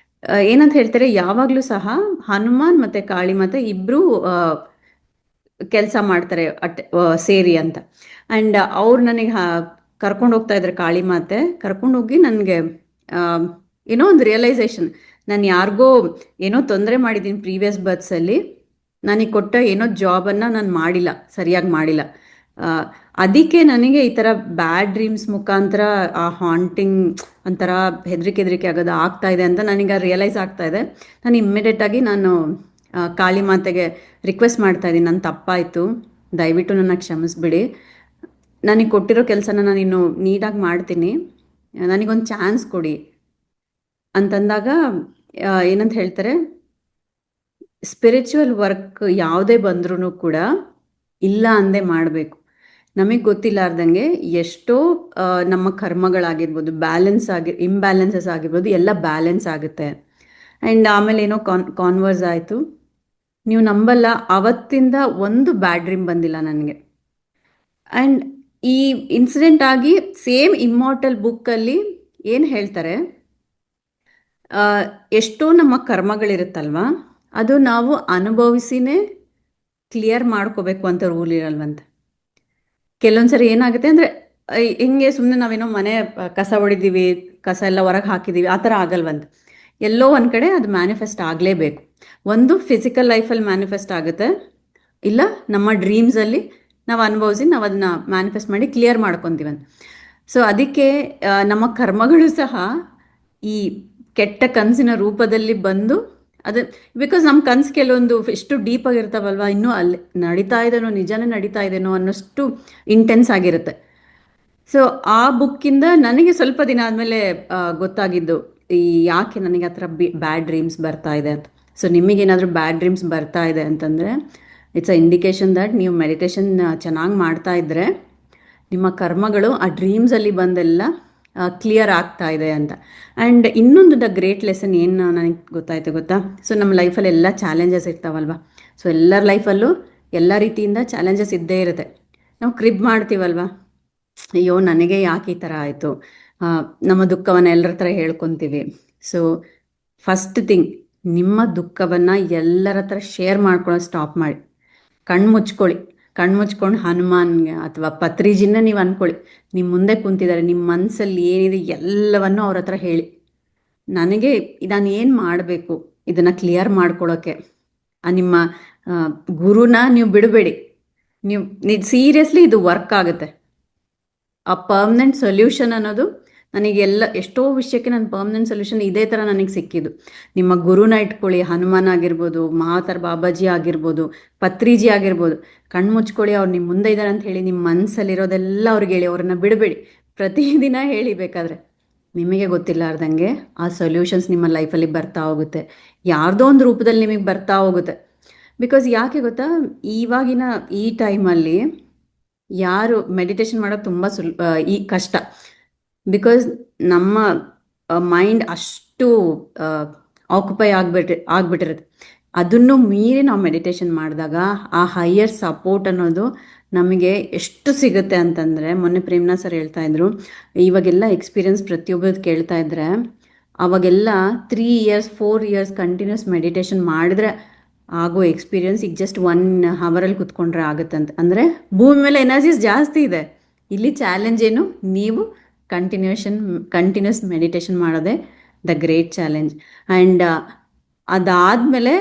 ಏನಂತ ಹೇಳ್ತಾರೆ, ಯಾವಾಗಲೂ ಸಹ ಹನುಮಾನ್ ಮತ್ತು ಕಾಳಿ ಮಾತೆ ಇಬ್ಬರೂ ಕೆಲಸ ಮಾಡ್ತಾರೆ ಸೇರಿ ಅಂತ. ಆ್ಯಂಡ್ ಅವ್ರು ನನಗೆ ಕರ್ಕೊಂಡು ಹೋಗ್ತಾ ಇದ್ದಾರೆ, ಕಾಳಿ ಮಾತೆ ಕರ್ಕೊಂಡೋಗಿ ನನಗೆ ಏನೋ ಒಂದು ರಿಯಲೈಸೇಷನ್, ನಾನು ಯಾರಿಗೋ ಏನೋ ತೊಂದರೆ ಮಾಡಿದ್ದೀನಿ ಪ್ರೀವಿಯಸ್ ಬರ್ತ್ಸಲ್ಲಿ, ನನಗೆ ಕೊಟ್ಟ ಏನೋ ಜಾಬನ್ನು ನಾನು ಮಾಡಿಲ್ಲ, ಸರಿಯಾಗಿ ಮಾಡಿಲ್ಲ. ಅದಕ್ಕೆ ನನಗೆ ಈ ಥರ ಬ್ಯಾಡ್ ಡ್ರೀಮ್ಸ್ ಮುಖಾಂತರ ಆ ಹಾಂಟಿಂಗ್ ಒಂಥರ ಹೆದರಿಕೆ ಆಗೋದು ಆಗ್ತಾ ಇದೆ ಅಂತ ನನಗೆ ರಿಯಲೈಸ್ ಆಗ್ತಾ ಇದೆ. ನಾನು ಇಮ್ಮಿಡಿಯೇಟಾಗಿ ಕಾಳಿ ಮಾತೆಗೆ ರಿಕ್ವೆಸ್ಟ್ ಮಾಡ್ತಾ ಇದ್ದೀನಿ, ನನ್ನ ತಪ್ಪಾಯಿತು, ದಯವಿಟ್ಟು ನನ್ನ ಕ್ಷಮಿಸ್ಬಿಡಿ, ನನಗೆ ಕೊಟ್ಟಿರೋ ಕೆಲಸನ ನಾನು ಇನ್ನು ನೀಟಾಗಿ ಮಾಡ್ತೀನಿ, ನನಗೊಂದು ಚಾನ್ಸ್ ಕೊಡಿ ಅಂತಂದಾಗ ಏನಂತ ಹೇಳ್ತಾರೆ, ಸ್ಪಿರಿಚುವಲ್ ವರ್ಕ್ ಯಾವುದೇ ಬಂದ್ರೂ ಕೂಡ ಇಲ್ಲ ಅಂದೇ ಮಾಡಬೇಕು. ನಮಗೆ ಗೊತ್ತಿಲ್ಲಾರ್ದಂಗೆ ಎಷ್ಟೋ ನಮ್ಮ ಕರ್ಮಗಳಾಗಿರ್ಬೋದು, ಇಂಬ್ಯಾಲೆನ್ಸಸ್ ಆಗಿರ್ಬೋದು, ಎಲ್ಲ ಬ್ಯಾಲೆನ್ಸ್ ಆಗುತ್ತೆ. ಆ್ಯಂಡ್ ಆಮೇಲೆ ಏನೋ ಕಾನ್ವರ್ಸ್ ಆಯಿತು. ನೀವು ನಂಬಲ್ಲ, ಅವತ್ತಿಂದ ಒಂದು ಬ್ಯಾಡ್ ಡ್ರೀಮ್ ಬಂದಿಲ್ಲ ನನಗೆ. ಆ್ಯಂಡ್ ಈ ಇನ್ಸಿಡೆಂಟ್ ಆಗಿ ಸೇಮ್ ಇಮ್ಮಾರ್ಟಲ್ ಬುಕ್ಕಲ್ಲಿ ಏನು ಹೇಳ್ತಾರೆ, ಎಷ್ಟೋ ನಮ್ಮ ಕರ್ಮಗಳಿರುತ್ತಲ್ವ, ಅದು ನಾವು ಅನುಭವಿಸಿನೇ ಕ್ಲಿಯರ್ ಮಾಡ್ಕೋಬೇಕು ಅಂತ ರೂಲ್ ಇರಲ್ವಂತೆ. ಕೆಲವೊಂದ್ಸರಿ ಏನಾಗುತ್ತೆ ಅಂದರೆ, ಹಿಂಗೆ ಸುಮ್ಮನೆ ನಾವೇನೋ ಮನೆ ಕಸ ಹೊಡಿತೀವಿ, ಕಸ ಎಲ್ಲ ಹೊರಗೆ ಹಾಕಿದ್ದೀವಿ, ಆ ಥರ ಆಗಲ್ವಂತೆ. ಎಲ್ಲೋ ಒಂದು ಕಡೆ ಅದು ಮ್ಯಾನಿಫೆಸ್ಟ್ ಆಗಲೇಬೇಕು. ಒಂದು ಫಿಸಿಕಲ್ ಲೈಫಲ್ಲಿ ಮ್ಯಾನಿಫೆಸ್ಟ್ ಆಗುತ್ತೆ, ಇಲ್ಲ ನಮ್ಮ ಡ್ರೀಮ್ಸಲ್ಲಿ ನಾವು ಅನುಭವಿಸಿ ನಾವು ಅದನ್ನ ಮ್ಯಾನಿಫೆಸ್ಟ್ ಮಾಡಿ ಕ್ಲಿಯರ್ ಮಾಡ್ಕೊತೀವಂತ. ಸೊ ಅದಕ್ಕೆ ನಮ್ಮ ಕರ್ಮಗಳು ಸಹ ಈ ಕೆಟ್ಟ ಕನಸಿನ ರೂಪದಲ್ಲಿ ಬಂದು ಅದು, ಬಿಕಾಸ್ ನಮ್ಮ ಕನಸು ಕೆಲವೊಂದು ಎಷ್ಟು ಡೀಪ್ ಆಗಿರ್ತಾವಲ್ವ, ಇನ್ನೂ ಅಲ್ಲಿ ನಡೀತಾ ಇದೆನೋ, ನಿಜನೇ ನಡೀತಾ ಇದೆನೋ ಅನ್ನೋಷ್ಟು ಇಂಟೆನ್ಸ್ ಆಗಿರುತ್ತೆ. ಸೊ ಆ ಬುಕ್ಕಿಂದ ನನಗೆ ಸ್ವಲ್ಪ ದಿನ ಆದಮೇಲೆ ಗೊತ್ತಾಗಿದ್ದು ಈ ಯಾಕೆ ನನಗೆ ಆ ಥರ ಬ್ಯಾಡ್ ಡ್ರೀಮ್ಸ್ ಬರ್ತಾ ಇದೆ ಅಂತ. ಸೊ ನಿಮಗೇನಾದರೂ ಬ್ಯಾಡ್ ಡ್ರೀಮ್ಸ್ ಬರ್ತಾ ಇದೆ ಅಂತಂದರೆ ಇಟ್ಸ್ ಅ ಇಂಡಿಕೇಶನ್ ದಟ್ ನೀವು ಮೆಡಿಟೇಷನ್ ಚೆನ್ನಾಗಿ ಮಾಡ್ತಾ ಇದ್ದರೆ ನಿಮ್ಮ ಕರ್ಮಗಳು ಆ ಡ್ರೀಮ್ಸಲ್ಲಿ ಬಂದೆಲ್ಲ ಕ್ಲಿಯರ್ ಆಗ್ತಾ ಇದೆ ಅಂತ. ಆ್ಯಂಡ್ ಇನ್ನೊಂದು ಗ್ರೇಟ್ ಲೆಸನ್ ಏನು ನನಗೆ ಗೊತ್ತಾಯ್ತು ಗೊತ್ತಾ, ಸೊ ನಮ್ಮ ಲೈಫಲ್ಲಿ ಎಲ್ಲ ಚಾಲೆಂಜಸ್ ಇರ್ತಾವಲ್ವ. ಸೊ ಎಲ್ಲರ ಲೈಫಲ್ಲೂ ಎಲ್ಲ ರೀತಿಯಿಂದ ಚಾಲೆಂಜಸ್ ಇದ್ದೇ ಇರುತ್ತೆ. ನಾವು ಕ್ರಿಬ್ ಮಾಡ್ತೀವಲ್ವ, ಅಯ್ಯೋ ನನಗೆ ಯಾಕೆ ಈ ಥರ ಆಯಿತು, ನಮ್ಮ ದುಃಖವನ್ನು ಎಲ್ಲರ ಹತ್ರ ಹೇಳ್ಕೊತೀವಿ. ಸೊ ಫಸ್ಟ್ ಥಿಂಗ್, ನಿಮ್ಮ ದುಃಖವನ್ನು ಎಲ್ಲರ ಹತ್ರ ಶೇರ್ ಮಾಡ್ಕೊಳ್ಳೋದು ಸ್ಟಾಪ್ ಮಾಡಿ, ಕಣ್ಣು ಮುಚ್ಕೊಳ್ಳಿ. ಕಣ್ಮುಚ್ಕೊಂಡು ಹನುಮಾನ್ಗೆ ಅಥವಾ ಪತ್ರಿಜಿನ ನೀವು ಅನ್ಕೊಳ್ಳಿ, ನಿಮ್ಮ ಮುಂದೆ ಕುಂತಿದ್ದಾರೆ, ನಿಮ್ಮ ಮನಸ್ಸಲ್ಲಿ ಏನಿದೆ ಎಲ್ಲವನ್ನೂ ಅವ್ರ ಹತ್ರ ಹೇಳಿ. ನನಗೆ ನಾನು ಏನು ಮಾಡಬೇಕು ಇದನ್ನು ಕ್ಲಿಯರ್ ಮಾಡ್ಕೊಳ್ಳೋಕ್ಕೆ, ನಿಮ್ಮ ಗುರುನ ನೀವು ಬಿಡಬೇಡಿ. ನೀವು ಸೀರಿಯಸ್ಲಿ ಇದು ವರ್ಕ್ ಆಗುತ್ತೆ. ಆ ಪರ್ಮನೆಂಟ್ ಸೊಲ್ಯೂಷನ್ ಅನ್ನೋದು ನನಗೆಲ್ಲ ಎಷ್ಟೋ ವಿಷಯಕ್ಕೆ ನನ್ನ ಪರ್ಮನೆಂಟ್ ಸೊಲ್ಯೂಷನ್ ಇದೇ ಥರ ನನಗೆ ಸಿಕ್ಕಿದ್ದು. ನಿಮ್ಮ ಗುರುನ ಇಟ್ಕೊಳ್ಳಿ, ಹನುಮಾನ್ ಆಗಿರ್ಬೋದು, ಮಹಾತರ್ ಬಾಬಾಜಿ ಆಗಿರ್ಬೋದು, ಪತ್ರಿಜಿ ಆಗಿರ್ಬೋದು. ಕಣ್ಣು ಮುಚ್ಕೊಳ್ಳಿ, ಅವ್ರು ನಿಮ್ಮ ಮುಂದೆ ಇದ್ದಾರೆ ಅಂತ ಹೇಳಿ ನಿಮ್ಮ ಮನಸ್ಸಲ್ಲಿರೋದೆಲ್ಲ ಅವ್ರಿಗೆ ಹೇಳಿ, ಅವ್ರನ್ನ ಬಿಡಬೇಡಿ. ಪ್ರತಿದಿನ ಹೇಳಿ ಬೇಕಾದರೆ. ನಿಮಗೆ ಗೊತ್ತಿಲ್ಲಾರ್ದಂಗೆ ಆ ಸೊಲ್ಯೂಷನ್ಸ್ ನಿಮ್ಮ ಲೈಫಲ್ಲಿ ಬರ್ತಾ ಹೋಗುತ್ತೆ, ಯಾರ್ದೋ ಒಂದು ರೂಪದಲ್ಲಿ ನಿಮಗೆ ಬರ್ತಾ ಹೋಗುತ್ತೆ. ಬಿಕಾಸ್ ಯಾಕೆ ಗೊತ್ತಾ, ಇವಾಗಿನ ಈ ಟೈಮಲ್ಲಿ ಯಾರು ಮೆಡಿಟೇಷನ್ ಮಾಡೋದು ತುಂಬ ಈ ಕಷ್ಟ. ಬಿಕಾಸ್ ನಮ್ಮ ಮೈಂಡ್ ಅಷ್ಟು ಆಕ್ಯುಪೈ ಆಗ್ಬಿಟ್ಟಿರುತ್ತೆ. ಅದನ್ನು ಮೀರಿ ನಾವು ಮೆಡಿಟೇಷನ್ ಮಾಡಿದಾಗ ಆ ಹೈಯರ್ ಸಪೋರ್ಟ್ ಅನ್ನೋದು ನಮಗೆ ಎಷ್ಟು ಸಿಗುತ್ತೆ ಅಂತಂದರೆ, ಮೊನ್ನೆ ಪ್ರೇಮ್ನಾ ಸರ್ ಹೇಳ್ತಾ ಇದ್ರು, ಇವಾಗೆಲ್ಲ ಎಕ್ಸ್ಪೀರಿಯನ್ಸ್ ಪ್ರತಿಯೊಬ್ಬರದ್ದು ಕೇಳ್ತಾ ಇದ್ರೆ, ಅವಾಗೆಲ್ಲ 3 years 4 years ಕಂಟಿನ್ಯೂಸ್ ಮೆಡಿಟೇಷನ್ ಮಾಡಿದ್ರೆ ಆಗೋ ಎಕ್ಸ್ಪೀರಿಯನ್ಸ್ ಈಗ ಜಸ್ಟ್ 1 hour ಕುತ್ಕೊಂಡ್ರೆ ಆಗುತ್ತಂತೆ. ಅಂದರೆ ಭೂಮಿ ಮೇಲೆ ಎನರ್ಜೀಸ್ ಜಾಸ್ತಿ ಇದೆ. ಇಲ್ಲಿ ಚಾಲೆಂಜ್ ಏನು, ನೀವು ಕಂಟಿನ್ಯೂಸ್ ಮೆಡಿಟೇಷನ್ ಮಾಡೋದೇ ದ ಗ್ರೇಟ್ ಚಾಲೆಂಜ್. ಆ್ಯಂಡ್ ಅದಾದಮೇಲೆ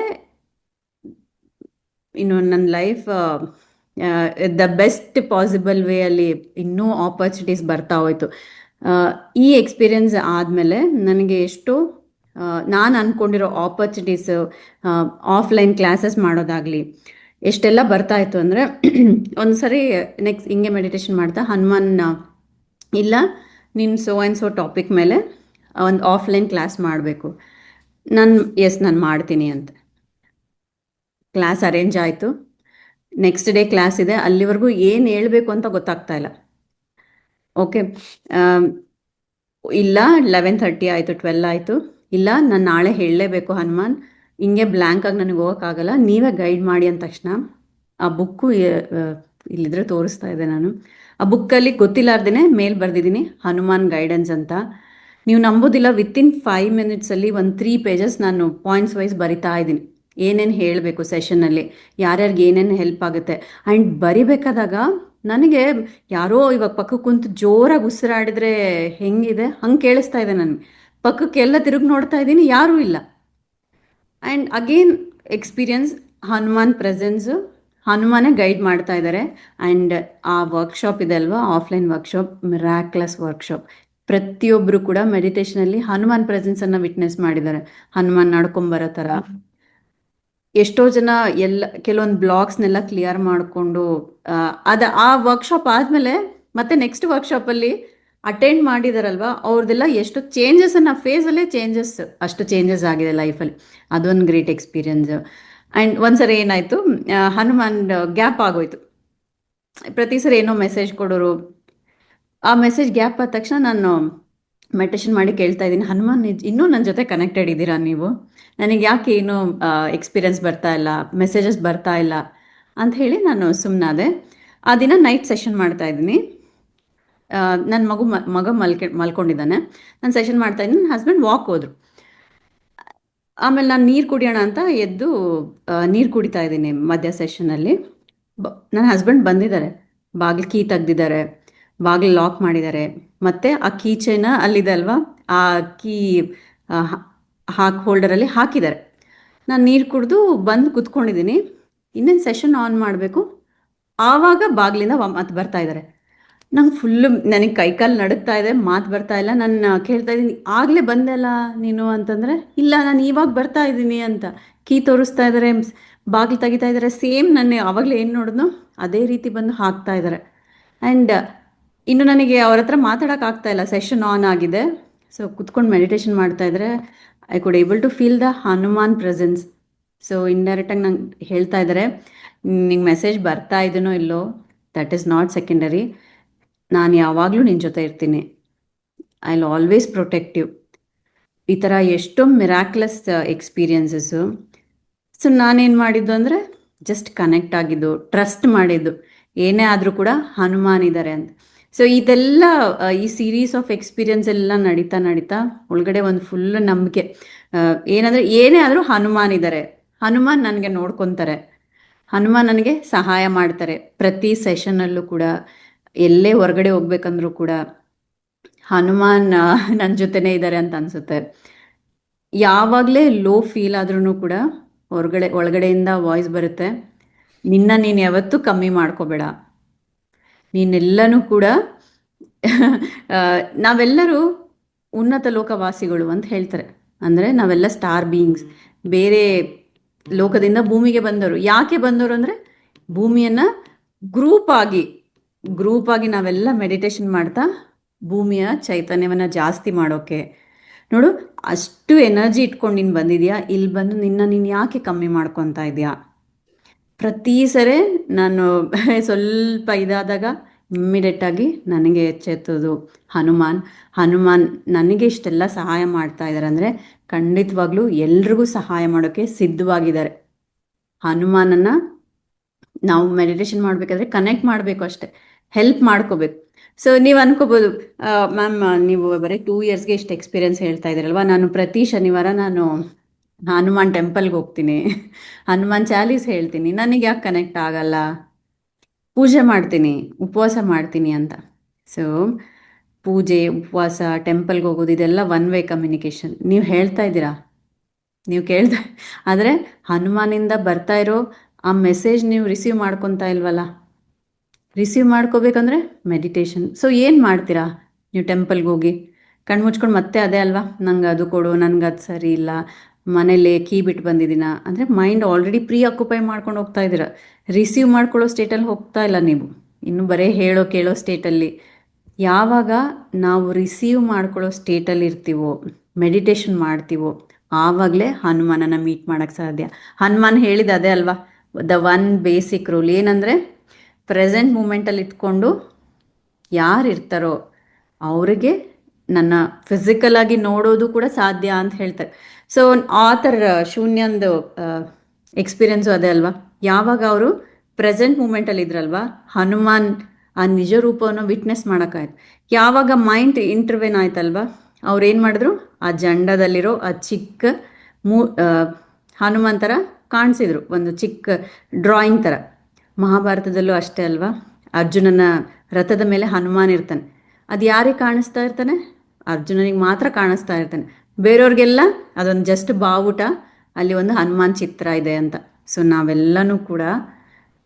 ಇನ್ನು ನನ್ನ life the best possible way ಅಲ್ಲಿ ಇನ್ನೂ ಆಪರ್ಚುನಿಟೀಸ್ ಬರ್ತಾ ಹೋಯ್ತು. ಈ ಎಕ್ಸ್ಪೀರಿಯನ್ಸ್ ಆದಮೇಲೆ ನನಗೆ ಎಷ್ಟೋ ನಾನು ಅಂದ್ಕೊಂಡಿರೋ ಆಪರ್ಚುನಿಟೀಸು, ಆಫ್ಲೈನ್ ಕ್ಲಾಸಸ್ ಮಾಡೋದಾಗಲಿ ಎಷ್ಟೆಲ್ಲ ಬರ್ತಾ ಇತ್ತು ಅಂದರೆ, ಒಂದು ಸರಿ ನೆಕ್ಸ್ಟ್ ಹಿಂಗೆ ಮೆಡಿಟೇಷನ್ ಮಾಡ್ತಾ ಹನುಮಾನ್, ಇಲ್ಲ ನೀನು ಸೋ ಆ್ಯಂಡ್ ಸೋ ಟಾಪಿಕ್ ಮೇಲೆ ಒಂದು ಆಫ್ಲೈನ್ ಕ್ಲಾಸ್ ಮಾಡಬೇಕು. ನಾನು ಮಾಡ್ತೀನಿ ಅಂತ ಕ್ಲಾಸ್ ಅರೇಂಜ್ ಆಯಿತು. ನೆಕ್ಸ್ಟ್ ಡೇ ಕ್ಲಾಸ್ ಇದೆ. ಅಲ್ಲಿವರೆಗೂ ಏನು ಹೇಳಬೇಕು ಅಂತ ಗೊತ್ತಾಗ್ತಾ ಇಲ್ಲ. ಓಕೆ, ಇಲ್ಲ 11:30 ಆಯಿತು, 12 ಆಯಿತು. ಇಲ್ಲ, ನಾನು ನಾಳೆ ಹೇಳಲೇಬೇಕು ಹನುಮಾನ್, ಹಿಂಗೆ ಬ್ಲ್ಯಾಂಕಾಗಿ ನನಗೆ ಹೋಗೋಕ್ಕಾಗಲ್ಲ, ನೀವೇ ಗೈಡ್ ಮಾಡಿ ಅಂದ ತಕ್ಷಣ ಆ ಬುಕ್ಕು ಇಲ್ಲಿದ್ರೆ ತೋರಿಸ್ತಾ ಇದೆ ನಾನು. ಆ ಬುಕ್ಕಲ್ಲಿ ಗೊತ್ತಿಲ್ಲಾರ್ದೇ ಮೇಲ್ ಬರೆದಿದ್ದೀನಿ ಹನುಮಾನ್ ಗೈಡೆನ್ಸ್ ಅಂತ. ನೀವು ನಂಬೋದಿಲ್ಲ, ವಿತಿನ್ 5 minutesಲ್ಲಿ ಒಂದು 3 pages ನಾನು ಪಾಯಿಂಟ್ಸ್ ವೈಸ್ ಬರಿತಾ ಇದ್ದೀನಿ. ಏನೇನು ಹೇಳಬೇಕು ಸೆಷನ್ನಲ್ಲಿ, ಯಾರ್ಯಾರಿಗೆ ಏನೇನು ಹೆಲ್ಪ್ ಆಗುತ್ತೆ. ಆ್ಯಂಡ್ ಬರಿಬೇಕಾದಾಗ ನನಗೆ ಯಾರೋ ಇವಾಗ ಪಕ್ಕಕ್ಕೆ ಕುಂತು ಜೋರಾಗಿ ಉಸಿರಾಡಿದ್ರೆ ಹೆಂಗಿದೆ ಹಂಗೆ ಕೇಳಿಸ್ತಾ ಇದೆ. ನನಗೆ ಪಕ್ಕಕ್ಕೆಲ್ಲ ತಿರುಗಿ ನೋಡ್ತಾ ಇದ್ದೀನಿ, ಯಾರೂ ಇಲ್ಲ. And again experience, Hanuman presence, ಹನುಮಾನೇ ಗೈಡ್ ಮಾಡ್ತಾ ಇದ್ದಾರೆ. ಆ್ಯಂಡ್ ಆ ವರ್ಕ್ಶಾಪ್ ಇದೆ ಅಲ್ವಾ, ಆಫ್ಲೈನ್ ವರ್ಕ್ಶಾಪ್, ಮಿರಾಕ್ಲಸ್ ವರ್ಕ್ಶಾಪ್. ಪ್ರತಿಯೊಬ್ಬರು ಕೂಡ ಮೆಡಿಟೇಷನಲ್ಲಿ ಹನುಮಾನ್ ಪ್ರೆಸೆನ್ಸನ್ನು ವಿಟ್ನೆಸ್ ಮಾಡಿದ್ದಾರೆ. ಹನುಮಾನ್ ನಡ್ಕೊಂಬರೋ ಥರ ಎಷ್ಟೋ ಜನ ಕೆಲವೊಂದು ಬ್ಲಾಗ್ಸ್ನೆಲ್ಲ ಕ್ಲಿಯರ್ ಮಾಡಿಕೊಂಡು ಆ ವರ್ಕ್ಶಾಪ್ ಆದಮೇಲೆ ಮತ್ತೆ ನೆಕ್ಸ್ಟ್ ವರ್ಕ್ಶಾಪಲ್ಲಿ ಅಟೆಂಡ್ ಮಾಡಿದಾರಲ್ವ, ಅವ್ರದ್ದೆಲ್ಲ ಎಷ್ಟು ಚೇಂಜಸ್ಸನ್ನು ಫೇಸಲ್ಲೇ ಅಷ್ಟು ಚೇಂಜಸ್ ಆಗಿದೆ ಲೈಫಲ್ಲಿ. ಅದೊಂದು ಗ್ರೇಟ್ ಎಕ್ಸ್ಪೀರಿಯನ್ಸ್. ಆ್ಯಂಡ್ ಒಂದ್ಸರಿ ಏನಾಯಿತು, ಹನುಮಾನ್ ಗ್ಯಾಪ್ ಆಗೋಯ್ತು. ಪ್ರತಿ ಸರಿ ಏನೋ ಮೆಸೇಜ್ ಕೊಡೋರು, ಆ ಮೆಸೇಜ್ ಗ್ಯಾಪ್ ಆದ ತಕ್ಷಣ ನಾನು ಮೆಡಿಟೇಷನ್ ಮಾಡಿ ಕೇಳ್ತಾ ಇದ್ದೀನಿ, ಹನುಮಾನ್ ಇನ್ನೂ ನನ್ನ ಜೊತೆ ಕನೆಕ್ಟೆಡ್ ಇದ್ದೀರಾ ನೀವು? ನನಗೆ ಯಾಕೆ ಏನೂ ಎಕ್ಸ್ಪೀರಿಯನ್ಸ್ ಬರ್ತಾ ಇಲ್ಲ, ಮೆಸೇಜಸ್ ಬರ್ತಾ ಇಲ್ಲ ಅಂತ ಹೇಳಿ ನಾನು ಸುಮ್ಮನಾದೆ. ಆ ದಿನ ನೈಟ್ ಸೆಷನ್ ಮಾಡ್ತಾ ಇದ್ದೀನಿ. ನನ್ನ ಮಗ ಮಲ್ಕೊಂಡಿದ್ದಾನೆ. ನಾನು ಸೆಷನ್ ಮಾಡ್ತಾ ಇದ್ದೀನಿ. ನನ್ನ ಹಸ್ಬೆಂಡ್ ವಾಕ್ ಹೋದರು. ಆಮೇಲೆ ನಾನು ನೀರು ಕುಡಿಯೋಣ ಅಂತ ಎದ್ದು ನೀರು ಕುಡಿತಾ ಇದ್ದೀನಿ ಮಧ್ಯ ಸೆಷನಲ್ಲಿ. ನನ್ನ ಹಸ್ಬೆಂಡ್ ಬಂದಿದ್ದಾರೆ, ಬಾಗಿಲು ಕೀ ತೆಗ್ದಿದ್ದಾರೆ, ಬಾಗಿಲು ಲಾಕ್ ಮಾಡಿದ್ದಾರೆ, ಮತ್ತು ಆ ಕೀ ಚೈನ ಅಲ್ಲಿದೆ ಅಲ್ವಾ, ಆ ಕೀ ಹೋಲ್ಡರಲ್ಲಿ ಹಾಕಿದ್ದಾರೆ. ನಾನು ನೀರು ಕುಡಿದು ಬಂದು ಕುತ್ಕೊಂಡಿದ್ದೀನಿ. ಇನ್ನೇನು ಸೆಷನ್ ಆನ್ ಮಾಡಬೇಕು, ಆವಾಗ ಬಾಗಿಲಿಂದ ಮಾತು ಬರ್ತಾ ಇದ್ದಾರೆ. ನನಗೆ ಕೈಕಾಲು ನಡುಗ್ತಾ ಇದೆ, ಮಾತು ಬರ್ತಾ ಇಲ್ಲ. ನಾನು ಕೇಳ್ತಾ ಇದ್ದೀನಿ, ಆಗಲೇ ಬಂದಲ್ಲ ನೀನು ಅಂತಂದರೆ, ಇಲ್ಲ ನಾನು ಇವಾಗ ಬರ್ತಾ ಇದ್ದೀನಿ ಅಂತ. ಕೀ ತೋರಿಸ್ತಾ ಇದ್ದಾರೆ, ಬಾಗಿಲು ತೆಗಿತಾ ಇದ್ದಾರೆ. ಸೇಮ್ ನಾನು ಆವಾಗಲೇ ಏನು ನೋಡಿದ್ನೋ ಅದೇ ರೀತಿ ಬಂದು ಹಾಕ್ತಾ ಇದ್ದಾರೆ. ಆ್ಯಂಡ್ ಇನ್ನು ನನಗೆ ಅವ್ರ ಹತ್ರ ಮಾತಾಡೋಕ್ಕಾಗ್ತಾ ಇಲ್ಲ, ಸೆಷನ್ ಆನ್ ಆಗಿದೆ. ಸೊ ಕುತ್ಕೊಂಡು ಮೆಡಿಟೇಷನ್ ಮಾಡ್ತಾಯಿದ್ರೆ I could able to feel the Hanuman presence. So ಇಂಡೈರೆಕ್ಟಾಗಿ ನಂಗೆ ಹೇಳ್ತಾ ಇದ್ದಾರೆ, ನಿಂಗೆ ಮೆಸೇಜ್ ಬರ್ತಾ ಇದನೋ ಇಲ್ಲೋ, ದಟ್ ಈಸ್ ನಾಟ್ ಸೆಕೆಂಡರಿ. ನಾನು ಯಾವಾಗಲೂ ನಿನ್ನ ಜೊತೆ ಇರ್ತೀನಿ, I will always protect you. ಈ ಥರ ಎಷ್ಟೋ ಮಿರಾಕ್ಯುಲಸ್ ಎಕ್ಸ್ಪೀರಿಯನ್ಸಸ್ಸು. ಸೊ ನಾನೇನು ಮಾಡಿದ್ದು ಅಂದರೆ ಜಸ್ಟ್ ಕನೆಕ್ಟ್ ಆಗಿದ್ದು, ಟ್ರಸ್ಟ್ ಮಾಡಿದ್ದು, ಏನೇ ಆದರೂ ಕೂಡ ಹನುಮಾನ್ ಇದ್ದಾರೆ ಅಂತ. ಸೊ ಇದೆಲ್ಲ ಈ ಸೀರೀಸ್ ಆಫ್ ಎಕ್ಸ್ಪೀರಿಯನ್ಸ್ ಎಲ್ಲ ನಡೀತಾ ಒಳಗಡೆ ಒಂದು ಫುಲ್ ನಂಬಿಕೆ ಏನಂದರೆ, ಏನೇ ಆದರೂ ಹನುಮಾನ್ ಇದ್ದಾರೆ, ಹನುಮಾನ್ ನನಗೆ ನೋಡ್ಕೊತಾರೆ. ಹನುಮಾನ್ ನನಗೆ ಸಹಾಯ ಮಾಡ್ತಾರೆ ಪ್ರತಿ ಸೆಷನ್ನಲ್ಲೂ ಕೂಡ. ಎಲ್ಲೇ ಹೊರಗಡೆ ಹೋಗ್ಬೇಕಂದ್ರೂ ಕೂಡ ಹನುಮಾನ್ ನನ್ನ ಜೊತೆನೇ ಇದ್ದಾರೆ ಅಂತ ಅನಿಸುತ್ತೆ. ಯಾವಾಗಲೇ ಲೋ ಫೀಲ್ ಆದ್ರೂ ಕೂಡ ಒಳಗಡೆಯಿಂದ ವಾಯ್ಸ್ ಬರುತ್ತೆ, ನಿನ್ನ ನೀನು ಯಾವತ್ತೂ ಕಮ್ಮಿ ಮಾಡ್ಕೋಬೇಡ, ನೀನೆಲ್ಲನೂ ಕೂಡ ನಾವೆಲ್ಲರೂ ಉನ್ನತ ಲೋಕವಾಸಿಗಳು ಅಂತ ಹೇಳ್ತಾರೆ. ಅಂದರೆ ನಾವೆಲ್ಲ ಸ್ಟಾರ್ ಬೀಯಿಂಗ್ಸ್, ಬೇರೆ ಲೋಕದಿಂದ ಭೂಮಿಗೆ ಬಂದವರು. ಯಾಕೆ ಬಂದವರು ಅಂದರೆ ಭೂಮಿಯನ್ನು ಗ್ರೂಪ್ ಆಗಿ ನಾವೆಲ್ಲ ಮೆಡಿಟೇಷನ್ ಮಾಡ್ತಾ ಭೂಮಿಯ ಚೈತನ್ಯವನ್ನು ಜಾಸ್ತಿ ಮಾಡೋಕ್ಕೆ. ನೋಡು, ಅಷ್ಟು ಎನರ್ಜಿ ಇಟ್ಕೊಂಡು ನೀನು ಬಂದಿದ್ಯಾ, ಇಲ್ಲಿ ಬಂದು ನೀನು ಯಾಕೆ ಕಮ್ಮಿ ಮಾಡ್ಕೊತಾ ಇದೆಯಾ? ಪ್ರತಿ ಸರಿ ನಾನು ಸ್ವಲ್ಪ ಇದಾದಾಗ ಇಮ್ಮಿಡಿಯೇಟಾಗಿ ನನಗೆ ಎಚ್ಚೆತ್ತೋದು ಹನುಮಾನ್ ನನಗೆ ಇಷ್ಟೆಲ್ಲ ಸಹಾಯ ಮಾಡ್ತಾ ಇದ್ದಾರೆ ಅಂದರೆ ಖಂಡಿತವಾಗ್ಲೂ ಎಲ್ರಿಗೂ ಸಹಾಯ ಮಾಡೋಕ್ಕೆ ಸಿದ್ಧವಾಗಿದ್ದಾರೆ. ಹನುಮಾನನ್ನು ನಾವು ಮೆಡಿಟೇಷನ್ ಮಾಡಬೇಕಾದ್ರೆ ಕನೆಕ್ಟ್ ಮಾಡಬೇಕು ಅಷ್ಟೆ, ಹೆಲ್ಪ್ ಮಾಡ್ಕೋಬೇಕು. ಸೊ ನೀವು ಅನ್ಕೋಬೋದು, ಮ್ಯಾಮ್ ನೀವು ಬರೀ 2 ಇಯರ್ಸ್ಗೆ ಇಷ್ಟು ಎಕ್ಸ್ಪೀರಿಯನ್ಸ್ ಹೇಳ್ತಾ ಇದ್ದೀರಲ್ವ, ನಾನು ಪ್ರತಿ ಶನಿವಾರ ನಾನು ಹನುಮಾನ್ ಟೆಂಪಲ್ಗೆ ಹೋಗ್ತೀನಿ, ಹನುಮಾನ್ ಚಾಲೀಸ್ ಹೇಳ್ತೀನಿ, ನನಗೆ ಯಾಕೆ ಕನೆಕ್ಟ್ ಆಗಲ್ಲ, ಪೂಜೆ ಮಾಡ್ತೀನಿ, ಉಪವಾಸ ಮಾಡ್ತೀನಿ ಅಂತ. ಸೊ ಪೂಜೆ, ಉಪವಾಸ, ಟೆಂಪಲ್ಗೆ ಹೋಗೋದು ಇದೆಲ್ಲ ಒನ್ ವೇ ಕಮ್ಯುನಿಕೇಷನ್. ನೀವು ಹೇಳ್ತಾ ಇದ್ದೀರಾ, ನೀವು ಕೇಳ್ತಾ, ಆದರೆ ಹನುಮಾನಿಂದ ಬರ್ತಾ ಇರೋ ಆ ಮೆಸೇಜ್ ನೀವು ರಿಸೀವ್ ಮಾಡ್ಕೊತಾ ಇಲ್ವಲ್ಲ. Receive ಮಾಡ್ಕೋಬೇಕಂದ್ರೆ meditation. ಸೊ ಏನು ಮಾಡ್ತೀರಾ ನೀವು ಟೆಂಪಲ್ಗೆ ಹೋಗಿ? ಕಣ್ಣು ಮುಚ್ಕೊಂಡು ಮತ್ತೆ ಅದೇ ಅಲ್ವಾ, ನಂಗೆ ಅದು ಕೊಡು, ನನಗೆ ಅದು ಸರಿ ಇಲ್ಲ, ಮನೇಲಿ ಕೀ ಬಿಟ್ಟು ಬಂದಿದ್ದೀನ ಅಂದರೆ ಮೈಂಡ್ ಆಲ್ರೆಡಿ ಪ್ರೀ ಆಕ್ಯುಪೈ ಮಾಡ್ಕೊಂಡು ಹೋಗ್ತಾ ಇದ್ದೀರಾ. ರಿಸೀವ್ ಮಾಡ್ಕೊಳ್ಳೋ ಸ್ಟೇಟಲ್ಲಿ ಹೋಗ್ತಾ ಇಲ್ಲ ನೀವು, ಇನ್ನು ಬರೀ ಕೇಳೋ ಸ್ಟೇಟಲ್ಲಿ. ಯಾವಾಗ ನಾವು ರಿಸೀವ್ ಮಾಡ್ಕೊಳ್ಳೋ ಸ್ಟೇಟಲ್ಲಿ ಇರ್ತೀವೋ, ಮೆಡಿಟೇಷನ್ ಮಾಡ್ತೀವೋ, ಆವಾಗಲೇ ಹನುಮಾನನ ಮೀಟ್ ಮಾಡೋಕ್ಕೆ ಸಾಧ್ಯ. ಹನುಮಾನ್ ಹೇಳಿದ ಅದೇ ಅಲ್ವಾ, ದ ಒನ್ ಬೇಸಿಕ್ ರೂಲ್ ಏನಂದರೆ ಪ್ರೆಸೆಂಟ್ ಮೂಮೆಂಟಲ್ಲಿ ಇಟ್ಕೊಂಡು ಯಾರು ಇರ್ತಾರೋ ಅವರಿಗೆ ನನ್ನ ಫಿಸಿಕಲ್ ಆಗಿ ನೋಡೋದು ಕೂಡ ಸಾಧ್ಯ ಅಂತ ಹೇಳ್ತಾರೆ. ಸೊ ಆಥರ್ ಶೂನ್ಯಂದು ಎಕ್ಸ್ಪೀರಿಯನ್ಸು ಅದೇ ಅಲ್ವಾ, ಯಾವಾಗ ಅವರು ಪ್ರೆಸೆಂಟ್ ಮೂಮೆಂಟಲ್ಲಿ ಇದ್ರಲ್ವಾ, ಹನುಮಾನ್ ಆ ನಿಜ ರೂಪವನ್ನು ವಿಟ್ನೆಸ್ ಮಾಡೋಕ್ಕಾಯ್ತು. ಯಾವಾಗ ಮೈಂಡ್ ಇಂಟರ್ವೆನ್ ಆಯ್ತಲ್ವಾ, ಅವ್ರು ಏನು ಮಾಡಿದ್ರು, ಆ ಜಂಡದಲ್ಲಿರೋ ಆ ಚಿಕ್ಕ ಹನುಮಾನ್ ಥರ ಕಾಣಿಸಿದ್ರು, ಒಂದು ಚಿಕ್ಕ ಡ್ರಾಯಿಂಗ್ ಥರ. ಮಹಾಭಾರತದಲ್ಲೂ ಅಷ್ಟೇ ಅಲ್ವಾ, ಅರ್ಜುನನ ರಥದ ಮೇಲೆ ಹನುಮಾನ್ ಇರ್ತಾನೆ. ಅದು ಯಾರಿಗೆ ಕಾಣಿಸ್ತಾ ಇರ್ತಾನೆ? ಅರ್ಜುನನಿಗೆ ಮಾತ್ರ ಕಾಣಿಸ್ತಾ ಇರ್ತಾನೆ, ಬೇರೆಯವ್ರಿಗೆಲ್ಲ ಅದೊಂದು ಜಸ್ಟ್ ಬಾವುಟ, ಅಲ್ಲಿ ಒಂದು ಹನುಮಾನ್ ಚಿತ್ರ ಇದೆ ಅಂತ. ಸೊ ನಾವೆಲ್ಲನೂ ಕೂಡ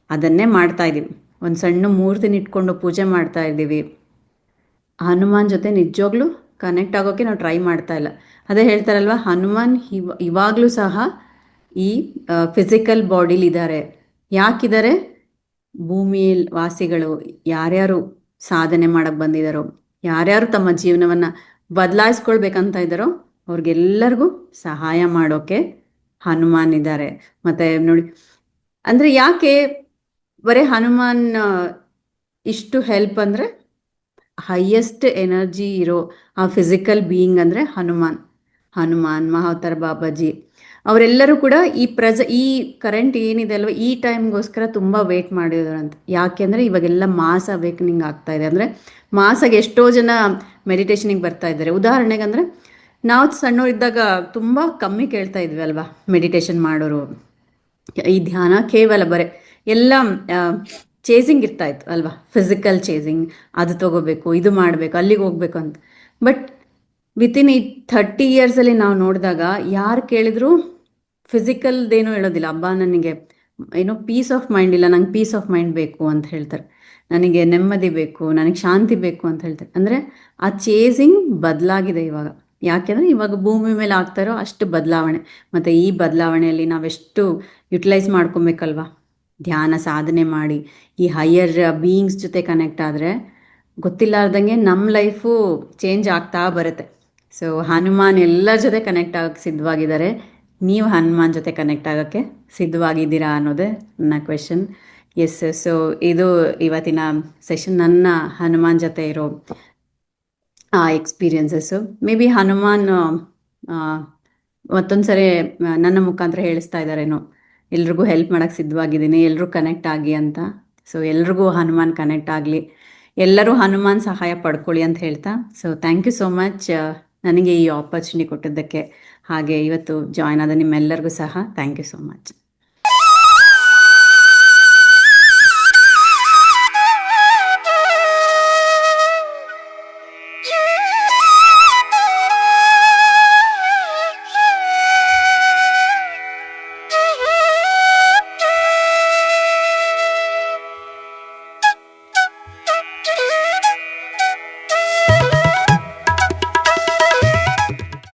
ಅದನ್ನೇ ಮಾಡ್ತಾ ಇದ್ದೀವಿ, ಒಂದು ಸಣ್ಣ ಮೂರ್ತಿನ ಇಟ್ಕೊಂಡು ಪೂಜೆ ಮಾಡ್ತಾ ಇದ್ದೀವಿ. ಹನುಮಾನ್ ಜೊತೆ ನಿಜವಾಗ್ಲೂ ಕನೆಕ್ಟ್ ಆಗೋಕ್ಕೆ ನಾವು ಟ್ರೈ ಮಾಡ್ತಾ ಇಲ್ಲ. ಅದೇ ಹೇಳ್ತಾರಲ್ವ, ಹನುಮಾನ್ ಇವಾಗಲೂ ಸಹ ಈ ಫಿಸಿಕಲ್ ಬಾಡಿಲಿದ್ದಾರೆ. ಯಾಕಿದ್ದಾರೆ? ಭೂಮಿ ವಾಸಿಗಳು ಯಾರ್ಯಾರು ಸಾಧನೆ ಮಾಡಕ್ಕೆ ಬಂದಿದ್ದಾರೋ, ಯಾರ್ಯಾರು ತಮ್ಮ ಜೀವನವನ್ನು ಬದಲಾಯಿಸ್ಕೊಳ್ಬೇಕಂತ ಇದ್ದಾರೋ ಅವ್ರಿಗೆಲ್ಲರಿಗೂ ಸಹಾಯ ಮಾಡೋಕ್ಕೆ ಹನುಮಾನ್ ಇದ್ದಾರೆ. ಮತ್ತು ನೋಡಿ, ಅಂದರೆ ಯಾಕೆ ಬರೀ ಹನುಮಾನ್ ಇಷ್ಟು ಹೆಲ್ಪ್ ಅಂದರೆ, ಹೈಯೆಸ್ಟ್ ಎನರ್ಜಿ ಇರೋ ಆ ಫಿಸಿಕಲ್ ಬೀಯಿಂಗ್ ಅಂದರೆ ಹನುಮಾನ್, ಮಹಾವತಾರ್ ಬಾಬಾಜಿ ಅವರೆಲ್ಲರೂ ಕೂಡ ಈ ಕರೆಂಟ್ ಏನಿದೆ ಅಲ್ವ, ಈ ಟೈಮ್ಗೋಸ್ಕರ ತುಂಬ ವೇಟ್ ಮಾಡಿದಾರಂತ. ಯಾಕೆಂದರೆ ಇವಾಗೆಲ್ಲ ಮಾಸ್ ಅವೇಕನಿಂಗ್ ಆಗ್ತಾ ಇದೆ. ಅಂದರೆ ಮಾಸಾಗಿ ಎಷ್ಟೋ ಜನ ಮೆಡಿಟೇಷನಿಗೆ ಬರ್ತಾ ಇದ್ದಾರೆ. ಉದಾಹರಣೆಗೆ ಅಂದರೆ ನಾವು ಸಣ್ಣವರಿದ್ದಾಗ ತುಂಬ ಕಮ್ಮಿ ಕೇಳ್ತಾ ಇದ್ವಿ ಅಲ್ವಾ ಮೆಡಿಟೇಷನ್ ಮಾಡೋರು. ಈ ಧ್ಯಾನ ಕೇವಲ ಬರೀ ಎಲ್ಲ ಚೇಸಿಂಗ್ ಇರ್ತಾ ಇತ್ತು ಅಲ್ವಾ, ಫಿಸಿಕಲ್ ಚೇಸಿಂಗ್, ಅದು ತಗೋಬೇಕು, ಇದು ಮಾಡಬೇಕು, ಅಲ್ಲಿಗೆ ಹೋಗ್ಬೇಕು ಅಂತ. ಬಟ್ ವಿತಿನ್ ಈ 30 ಇಯರ್ಸಲ್ಲಿ ನಾವು ನೋಡಿದಾಗ ಯಾರು ಕೇಳಿದ್ರು ಫಿಸಿಕಲ್ದೇನೂ ಹೇಳೋದಿಲ್ಲ. ಹಬ್ಬ ನನಗೆ ಏನೋ ಪೀಸ್ ಆಫ್ ಮೈಂಡ್ ಇಲ್ಲ, ನಂಗೆ ಪೀಸ್ ಆಫ್ ಮೈಂಡ್ ಬೇಕು ಅಂತ ಹೇಳ್ತಾರೆ, ನನಗೆ ನೆಮ್ಮದಿ ಬೇಕು, ನನಗೆ ಶಾಂತಿ ಬೇಕು ಅಂತ ಹೇಳ್ತಾರೆ. ಅಂದರೆ ಆ ಚೇಸಿಂಗ್ ಬದಲಾಗಿದೆ ಇವಾಗ. ಯಾಕೆಂದರೆ ಇವಾಗ ಭೂಮಿ ಮೇಲೆ ಆಗ್ತಾರೋ ಅಷ್ಟು ಬದಲಾವಣೆ. ಮತ್ತು ಈ ಬದಲಾವಣೆಯಲ್ಲಿ ನಾವೆಷ್ಟು ಯುಟಿಲೈಸ್ ಮಾಡ್ಕೊಬೇಕಲ್ವ. ಧ್ಯಾನ ಸಾಧನೆ ಮಾಡಿ ಈ ಹೈಯರ್ ಬೀಯಿಂಗ್ಸ್ ಜೊತೆ ಕನೆಕ್ಟ್ ಆದರೆ ಗೊತ್ತಿಲ್ಲಾರ್ದಂಗೆ ನಮ್ಮ ಲೈಫು ಚೇಂಜ್ ಆಗ್ತಾ ಬರುತ್ತೆ. ಸೊ ಹನುಮಾನ್ ಎಲ್ಲರ ಜೊತೆ ಕನೆಕ್ಟ್ ಆಗೋಕ್ಕೆ ಸಿದ್ಧವಾಗಿದ್ದಾರೆ. ನೀವು ಹನುಮಾನ್ ಜೊತೆ ಕನೆಕ್ಟ್ ಆಗೋಕ್ಕೆ ಸಿದ್ಧವಾಗಿದ್ದೀರಾ ಅನ್ನೋದೇ ನನ್ನ ಕ್ವೆಶನ್. ಎಸ್, ಸೊ ಇದು ಇವತ್ತಿನ ಸೆಷನ್, ನನ್ನ ಹನುಮಾನ್ ಜೊತೆ ಇರೋ ಎಕ್ಸ್ಪೀರಿಯನ್ಸಸ್ಸು. ಮೇ ಬಿ ಹನುಮಾನ್ ಮತ್ತೊಂದು ಸರಿ ನನ್ನ ಮುಖಾಂತರ ಹೇಳಿಸ್ತಾ ಇದ್ದಾರೇನೋ, ಎಲ್ರಿಗೂ ಹೆಲ್ಪ್ ಮಾಡೋಕ್ಕೆ ಸಿದ್ಧವಾಗಿದ್ದೀನಿ, ಎಲ್ಲರೂ ಕನೆಕ್ಟ್ ಆಗಿ ಅಂತ. ಸೊ ಎಲ್ರಿಗೂ ಹನುಮಾನ್ ಕನೆಕ್ಟ್ ಆಗಲಿ, ಎಲ್ಲರೂ ಹನುಮಾನ್ ಸಹಾಯ ಪಡ್ಕೊಳ್ಳಿ ಅಂತ ಹೇಳ್ತಾ. So thank you so much ನನಗೆ ಈ ಆಪರ್ಚುನಿಟಿ ಕೊಟ್ಟಿದ್ದಕ್ಕೆ. ಹಾಗೆ ಇವತ್ತು ಜಾಯ್ನ್ ಆದ ನಿಮ್ಮೆಲ್ಲರಿಗೂ ಸಹ ಥ್ಯಾಂಕ್ ಯು ಸೋ ಮಚ್.